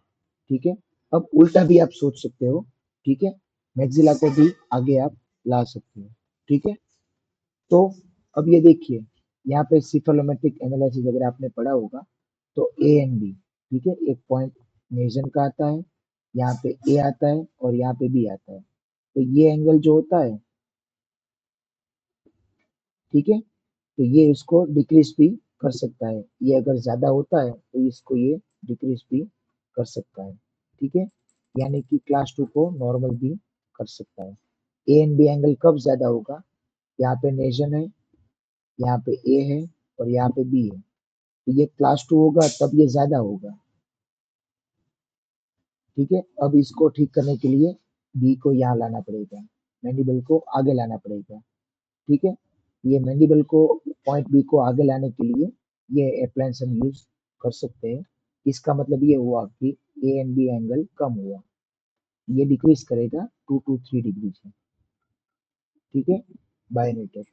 Speaker 1: ठीक है, अब उल्टा भी आप सोच सकते हो। ठीक है, मैक्सिला को भी आगे आप ला सकते हो। ठीक है, तो अब ये देखिए, यहाँ पे सिफलोमेट्रिक एनालिसिस अगर आपने पढ़ा होगा, तो ए एंड बी, ठीक है, एक पॉइंट नेजन का आता है, यहाँ पे ए आता है और यहाँ पे बी आता है, तो ये एंगल जो होता है, ठीक है, तो ये इसको डिक्रीज भी कर सकता है, ये अगर ज्यादा होता है तो इसको ये डिक्रीज भी कर सकता है। ठीक है, यानी कि क्लास 2 को नॉर्मल भी कर सकता है। ए एंड बी एंगल कब ज्यादा होगा, यहाँ पे नेजन है, यहाँ पे ए है और यहाँ पे बी है, तो ये क्लास 2 होगा तब ये ज्यादा होगा। ठीक है, अब इसको ठीक करने के लिए बी को यहाँ लाना पड़ेगा, मैंडिबल को आगे लाना पड़ेगा। ठीक है, ये मैंडिबल को पॉइंट बी को आगे लाने के लिए ये अप्लायंस हम यूज कर सकते हैं। इसका मतलब ये हुआ कि ए एंड बी एंगल कम हुआ, ये डिक्रीज करेगा 2 to 3 डिग्री से। ठीक है, बाय मीटर।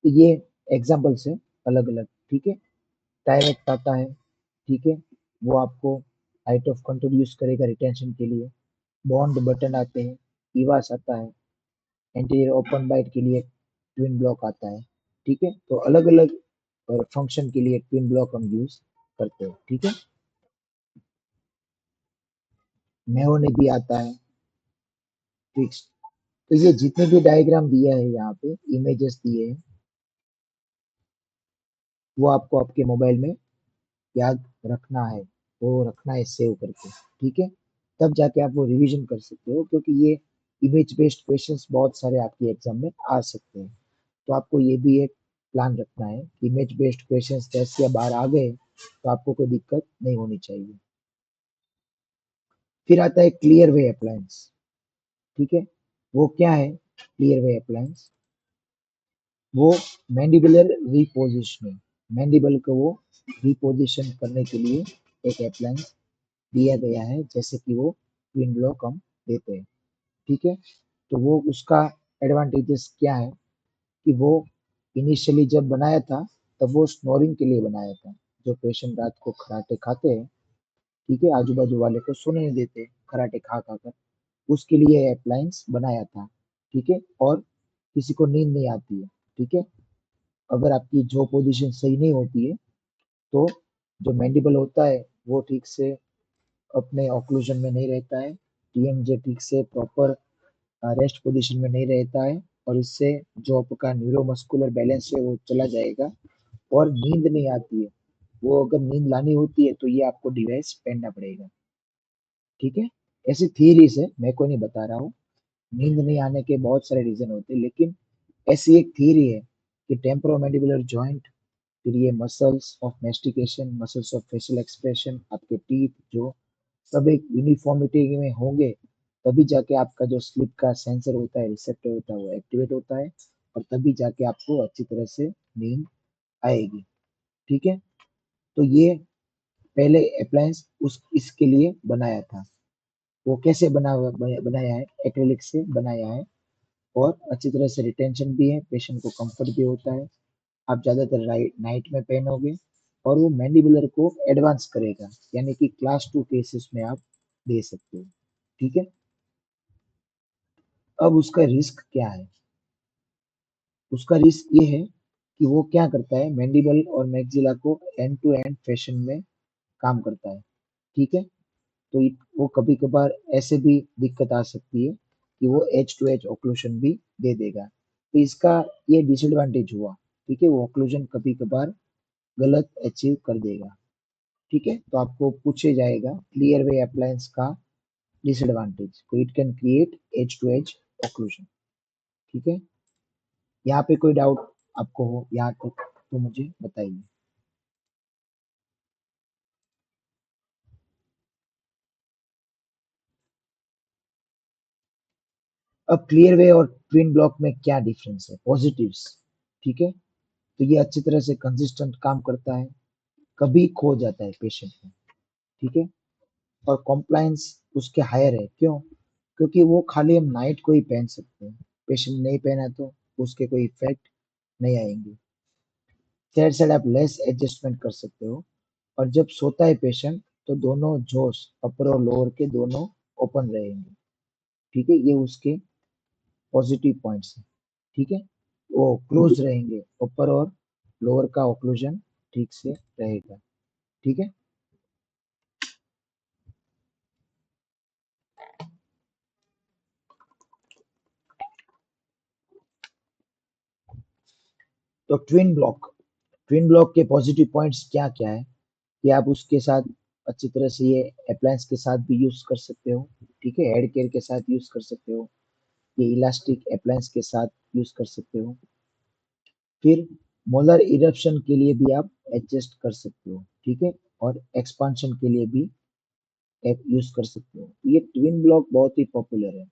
Speaker 1: तो ये एग्जाम्पल्स है अलग अलग। ठीक है, डायरेक्ट आता है। ठीक है, वो आपको हाइट ऑफ कंट्रोल यूज करेगा रिटेंशन के लिए। बॉन्ड बटन आते हैं, ईवास आता है, इंटीरियर ओपन बाइट के लिए ट्विन ब्लॉक आता है। ठीक है, तो अलग अलग फंक्शन के लिए ट्विन ब्लॉक हम यूज करते हैं। ठीक है, नेहो ने भी आता है। ठीक, तो ये जितने भी डायग्राम दिया है यहाँ पे, इमेजेस दिए हैं, वो आपको आपके मोबाइल में याद रखना है, वो रखना है सेव करके। ठीक है, तब जाके आप वो रिवीजन कर सकते हो, क्योंकि ये इमेज बेस्ड क्वेश्चंस बहुत सारे आपके एग्जाम में आ सकते हैं। तो आपको ये भी एक प्लान रखना है कि इमेज बेस्ड क्वेश्चंस 10 या 12 आ गए तो आपको कोई दिक्कत नहीं होनी चाहिए। फिर आता है क्लियर वे अप्लायंस। ठीक है, वो क्या है क्लियर वे अप्लायंस? वो मैंडिबुलर रिपोजिशनिंग, मैंडिबल को वो रिपोजिशन करने के लिए एक अप्लायंस दिया गया है, जैसे कि वो ट्विन ब्लॉक हम देते हैं। ठीक है, तो वो उसका एडवांटेजेस क्या है कि वो इनिशियली जब बनाया था तब वो स्नोरिंग के लिए बनाया था। जो पेशेंट रात को खराटे खाते हैं, ठीक है, आजू बाजू वाले को सोने नहीं देते खराटे खा खा कर, उसके लिए अप्लायंस बनाया था। ठीक है, और किसी को नींद नहीं आती है। ठीक है, अगर आपकी जो पोजीशन सही नहीं होती है तो जो मैंडिबल होता है वो ठीक से अपने ऑक्लूजन में नहीं रहता है, टीएमजे ठीक से प्रॉपर रेस्ट पोजीशन में नहीं रहता है, और इससे जो आपका न्यूरोमस्कुलर बैलेंस है वो चला जाएगा और नींद नहीं आती है। वो अगर नींद लानी होती है तो ये आपको डिवाइस पहनना पड़ेगा। ठीक है, ऐसी थियरीज है, मैं कोई नहीं बता रहा हूँ। नींद नहीं आने के बहुत सारे रीजन होते हैं, लेकिन ऐसी एक थियरी है कि टेम्पोरोमैंडिबुलर जॉइंट, फिर ये muscles of mastication, muscles of facial expression, आपके टीथ जो सब एक यूनिफॉर्मिटी में होंगे, तभी जाके आपका जो स्लीप का सेंसर होता है, रिसेप्टर होता है, वो एक्टिवेट होता है, और तभी जाके आपको अच्छी तरह से नींद आएगी। ठीक है, तो ये पहले अप्लायंस उस इसके लिए बनाया था। वो कैसे बनाया है? एक्रेलिक से बनाया है, और अच्छी तरह से रिटेंशन भी है, पेशेंट को कंफर्ट भी होता है। आप ज़्यादातर नाइट में पहनोगे, और वो मैंडिबुलर को एडवांस करेगा, यानी कि क्लास 2 केसेस में आप दे सकते हो। ठीक है, अब उसका रिस्क क्या है? उसका रिस्क ये है कि वो क्या करता है, मैंडिबल और मैक्सिला को एंड टू एंड फैशन में काम करता है। ठीक है, तो वो कभी कभार ऐसे भी दिक्कत आ सकती है कि वो एज टू एज ऑक्लूशन भी दे देगा। तो इसका ये डिसएडवांटेज हुआ। ठीक है, वो ऑक्लूजन कभी कभार गलत अचीव कर देगा। ठीक है, तो आपको पूछे जाएगा क्लियर वे अप्लायंस का डिसएडवांटेज, तो it can create edge to edge occlusion. ठीक है, यहाँ पे कोई डाउट आपको हो यहाँ तक तो मुझे बताइए। अब क्लियर वे और ट्विन ब्लॉक में क्या डिफरेंस है? पॉजिटिव्स। ठीक है, तो ये अच्छी तरह से कंसिस्टेंट काम करता है, कभी खो जाता है पेशेंट में। ठीक है, और कॉम्प्लायंस उसके हायर है। क्यों? क्योंकि वो खाली हम नाइट को ही पहन सकते हैं, पेशेंट नहीं पहना तो उसके कोई इफेक्ट नहीं आएंगे। साइड साइड आप लेस एडजस्टमेंट कर सकते हो, और जब सोता है पेशेंट तो दोनों जोश अपर और लोअर के दोनों ओपन रहेंगे। ठीक है, ये उसके पॉजिटिव पॉइंट्स हैं। ठीक है, वो क्लोज रहेंगे, अपर और लोअर का ऑक्लूजन ठीक से रहेगा। ठीक है, तो ट्विन ब्लॉक के पॉजिटिव पॉइंट्स क्या क्या है कि आप उसके साथ अच्छी तरह से ये अप्लायंस के साथ भी यूज कर सकते हो। ठीक है, हेड केयर के साथ यूज कर सकते हो, ये इलास्टिक अप्लायंस के साथ यूज कर सकते हो। फिर मोलर इरप्शन के लिए भी आप एडजस्ट कर सकते हो, ठीक है, और एक्सपांशन के लिए भी ऐप यूज कर सकते हो। ये ट्विन ब्लॉक बहुत ही पॉपुलर है।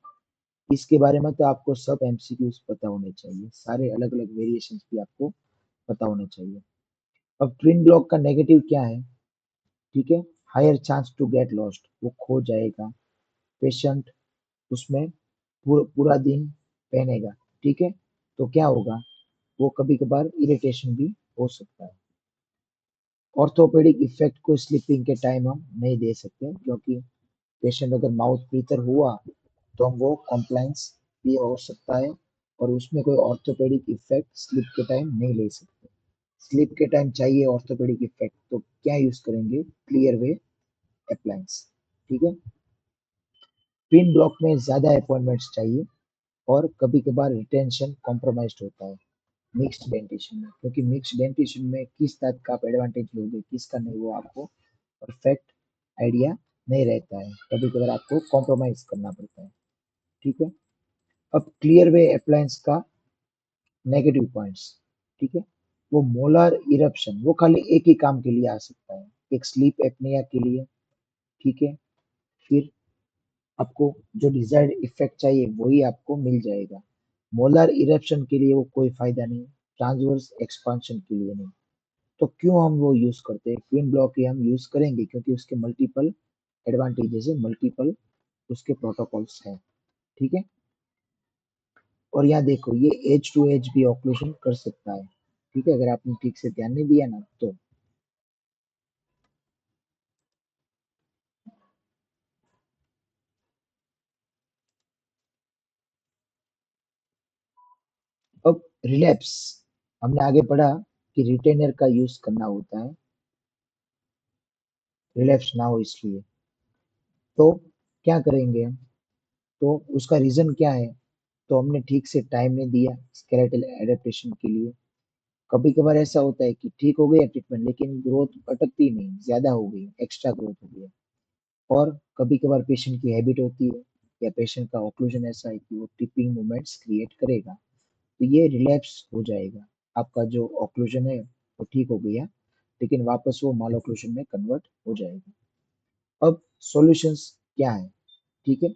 Speaker 1: इसके बारे में तो आपको सब एमसीक्यूज पता होने चाहिए, सारे अलग अलग वेरिएशंस भी आपको पता होने चाहिए। अब ट्विन ब्लॉक का नेगेटिव क्या है, ठीक है, higher chance to get lost, वो खो जाएगा, पेशेंट उसमें पूरा दिन पहनेगा, ठीक है, तो क्या होगा, वो कभी कभार इरिटेशन भी हो सकता है। ऑर्थोपेडिक इफेक्ट को स्लीपिंग के टाइम हम नहीं दे सकते, क्योंकि पेशेंट अगर माउथ ब्रीथर हुआ तो हम वो कॉम्प्लाइंस भी हो सकता है, और उसमें कोई ऑर्थोपेडिक इफेक्ट स्लीप के टाइम नहीं ले सकते। स्लीप के टाइम चाहिए ऑर्थोपेडिक इफेक्ट, तो क्या यूज करेंगे, क्लियर वे अप्लायंस, ठीक है। ट्विन ब्लॉक में ज्यादा अपॉइंटमेंट्स चाहिए, और कभी कभार रिटेंशन कॉम्प्रोमाइज होता है मिक्स्ड डेंटिशन में, क्योंकि मिक्स्ड डेंटिशन में किस टाइप का आप एडवांटेज लोगे किसका नहीं, वो आपको परफेक्ट आइडिया नहीं रहता है, कभी कभार आपको कॉम्प्रोमाइज करना पड़ता है, ठीक है। अब क्लियर वे अप्लायंस का नेगेटिव पॉइंट्स, ठीक है, वो मोलर इरप्शन वो खाली एक ही काम के लिए आ सकता है, एक स्लीप एपनिया के लिए, ठीक है। फिर आपको जो डिजायर्ड इफेक्ट चाहिए वही आपको मिल जाएगा। मोलर इरप्शन के लिए वो कोई फायदा नहीं, ट्रांसवर्स एक्सपांशन के लिए नहीं। तो क्यों हम वो यूज करते हैं, ट्विन ब्लॉक ही हम यूज करेंगे क्योंकि उसके मल्टीपल एडवांटेजेस है, मल्टीपल उसके प्रोटोकॉल्स हैं, ठीक है। और यहाँ देखो ये एज टू एज भी ऑक्लूशन कर सकता है, ठीक है, अगर आपने ठीक से ध्यान नहीं दिया ना तो। अब रिलैप्स, हमने आगे पढ़ा कि रिटेनर का यूज करना होता है, रिलैप्स ना हो इसलिए। तो क्या करेंगे हम, तो उसका रीजन क्या है, तो हमने ठीक से टाइम नहीं दिया स्केलेटल एडेप्टेशन के लिए। कभी कभार ऐसा होता है कि ठीक हो गया ट्रीटमेंट लेकिन ग्रोथ अटकती नहीं, ज्यादा हो गई, एक्स्ट्रा ग्रोथ हो गया। और कभी कभार पेशेंट की हैबिट होती है, या पेशेंट का ऑक्लूजन ऐसा है कि वो टिपिंग मूवमेंट्स क्रिएट करेगा, तो ये रिलैप्स हो जाएगा। आपका जो ऑक्लूजन है वो ठीक हो गया, लेकिन वापस वो माल ऑक्लूजन में कन्वर्ट हो जाएगा। अब सॉल्यूशंस क्या है, ठीक है,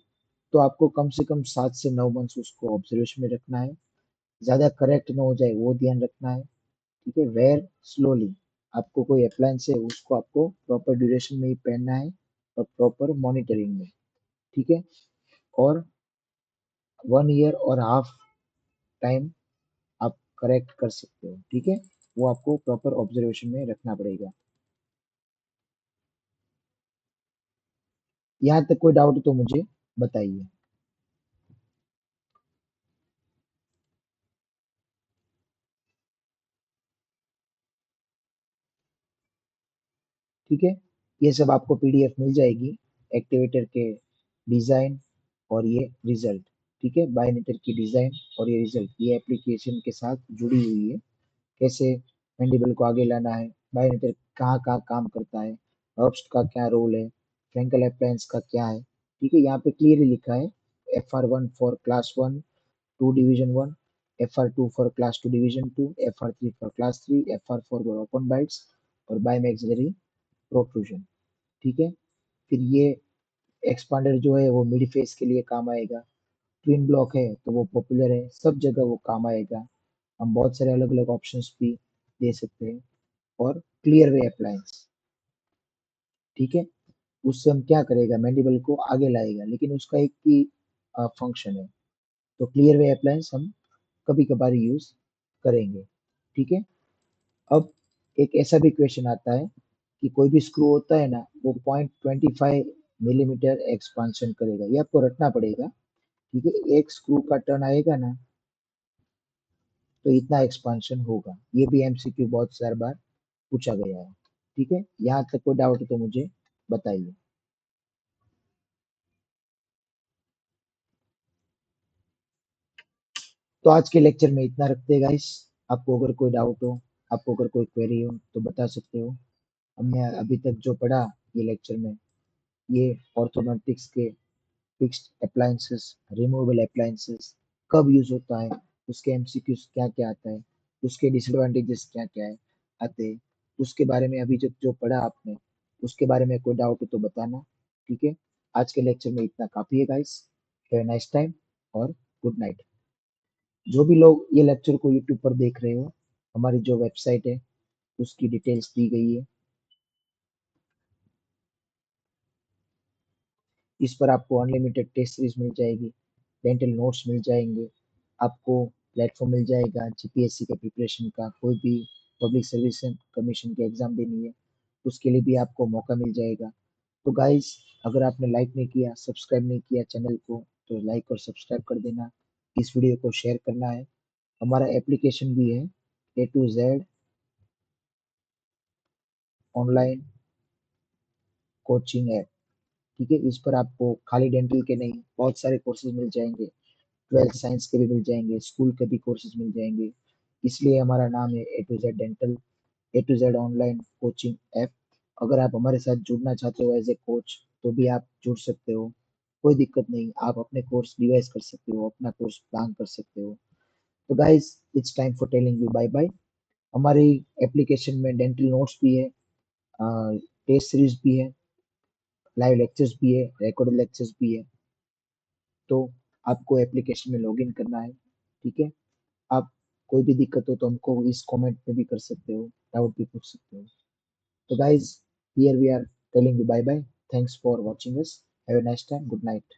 Speaker 1: तो आपको कम से कम 7 से 9 मंथ्स उसको ऑब्जर्वेशन में रखना है, ज्यादा करेक्ट ना हो जाए वो ध्यान रखना है, ठीक है। वेयर स्लोली, आपको कोई अप्लायंस है उसको आपको प्रॉपर ड्यूरेशन में ही पहनना है, और प्रॉपर मॉनिटरिंग में, ठीक है। और 1 ईयर और हाफ टाइम आप करेक्ट कर सकते हो, ठीक है, वो आपको प्रॉपर ऑब्जर्वेशन में रखना पड़ेगा। यहाँ तक कोई डाउट तो मुझे बताइए, ठीक है। ये सब आपको पीडीएफ मिल जाएगी, एक्टिवेटर के डिजाइन और ये रिजल्ट, ठीक है, बायोमीटर की डिजाइन और ये रिजल्ट, ये एप्लीकेशन के साथ जुड़ी हुई है। कैसे मैंडिबल को आगे लाना है, बायोमीटर कहाँ कहाँ काम करता है, हर्ब्स का क्या रोल है, फ्रैंकल अप्लायंस का क्या है, ठीक है, यहाँ पे क्लियरली लिखा है। FR1 for class 1 2 division 1, FR2 for class 2 division 2, FR3 for class 3, FR4 for open bytes और बायोमैक्सिलरी प्रोट्रूजन, ठीक है। फिर ये एक्सपांडर जो है वो मिड फेस के लिए काम आएगा, ट्विन ब्लॉक है तो वो पॉपुलर है, सब जगह वो काम आएगा। हम बहुत सारे अलग अलग ऑप्शंस भी दे सकते हैं। और क्लियर वे अप्लायंस, ठीक है, उससे हम क्या करेगा, मैंडिबल को आगे लाएगा, लेकिन उसका एक ही फंक्शन है। तो क्लियर वे अप्लायंस हम कभी कभार यूज करेंगे, ठीक है। अब एक ऐसा भी क्वेश्चन आता है कि कोई भी स्क्रू होता है ना, वो 0.25 मिलीमीटर एक्सपांशन करेगा, ये आपको रटना पड़ेगा, ठीक है। एक स्क्रू का टर्न आएगा ना तो इतना एक्सपांशन होगा, ये भी एमसीक्यू बहुत सारी बार पूछा गया है, ठीक है। यहाँ तक कोई डाउट तो मुझे बताइए। तो आज के लेक्चर में इतना रखते हैं गाइस, आपको अगर कोई डाउट हो, आपको अगर कोई क्वेरी हो तो बता सकते हो। हमने अभी तक जो पढ़ा ये लेक्चर में, ये ऑर्थोडोंटिक्स के फिक्स्ड अप्लायंसेस, रिमूवेबल अप्लायंसेस कब यूज होता है, उसके एमसीक्यूज क्या क्या आता है, उसके डिसएडवांटेजेस क्या क्या है आते हैं, उसके बारे में अभी जो जो पढ़ा आपने उसके बारे में कोई डाउट हो तो बताना। ठीक है, आज के लेक्चर में इतना काफी है guys. Have a nice time और गुड नाइट। जो भी लोग ये लेक्चर को यूट्यूब पर देख रहे हो, हमारी जो वेबसाइट है उसकी डिटेल्स दी गई है, इस पर आपको अनलिमिटेड टेस्ट सीरीज मिल जाएगी, डेंटल नोट्स मिल जाएंगे, आपको प्लेटफॉर्म मिल जाएगा जीपीएससी के प्रिपरेशन का, कोई भी पब्लिक सर्विस कमीशन की एग्जाम देनी है उसके लिए भी आपको मौका मिल जाएगा। तो गाइस, अगर आपने लाइक नहीं किया, सब्सक्राइब नहीं किया चैनल को, तो लाइक और सब्सक्राइब कर देना, इस वीडियो को शेयर करना है। हमारा एप्लीकेशन भी है, A to Z online coaching app. ठीक है, इस पर आपको खाली डेंटल के नहीं बहुत सारे कोर्सेज मिल जाएंगे, 12th साइंस के भी मिल जाएंगे, स्कूल के भी कोर्सेज मिल जाएंगे। इसलिए हमारा नाम है A to Z dental, A to Z online coaching app. अगर आप हमारे साथ जुड़ना चाहते हो एज ए कोच तो भी आप जुड़ सकते हो, कोई दिक्कत नहीं, आप अपने कोर्स रिवाइज कर सकते हो, अपना कोर्स प्लान कर सकते हो। तो guys, it's time for telling you bye bye. हमारी एप्लीकेशन में डेंटल नोट्स भी है, टेस्ट सीरीज भी है, लाइव लेक्चर्स भी है, रिकॉर्डेड लेक्चर्स भी है। तो आपको एप्लीकेशन में लॉगिन करना है। ठीक है, आप कोई भी दिक्कत हो तो हमको इस कमेंट में भी कर सकते हो, डाउट भी पूछ सकते हो। तो guys, here we are telling you bye bye. Thanks for watching us. Have a nice time, good night.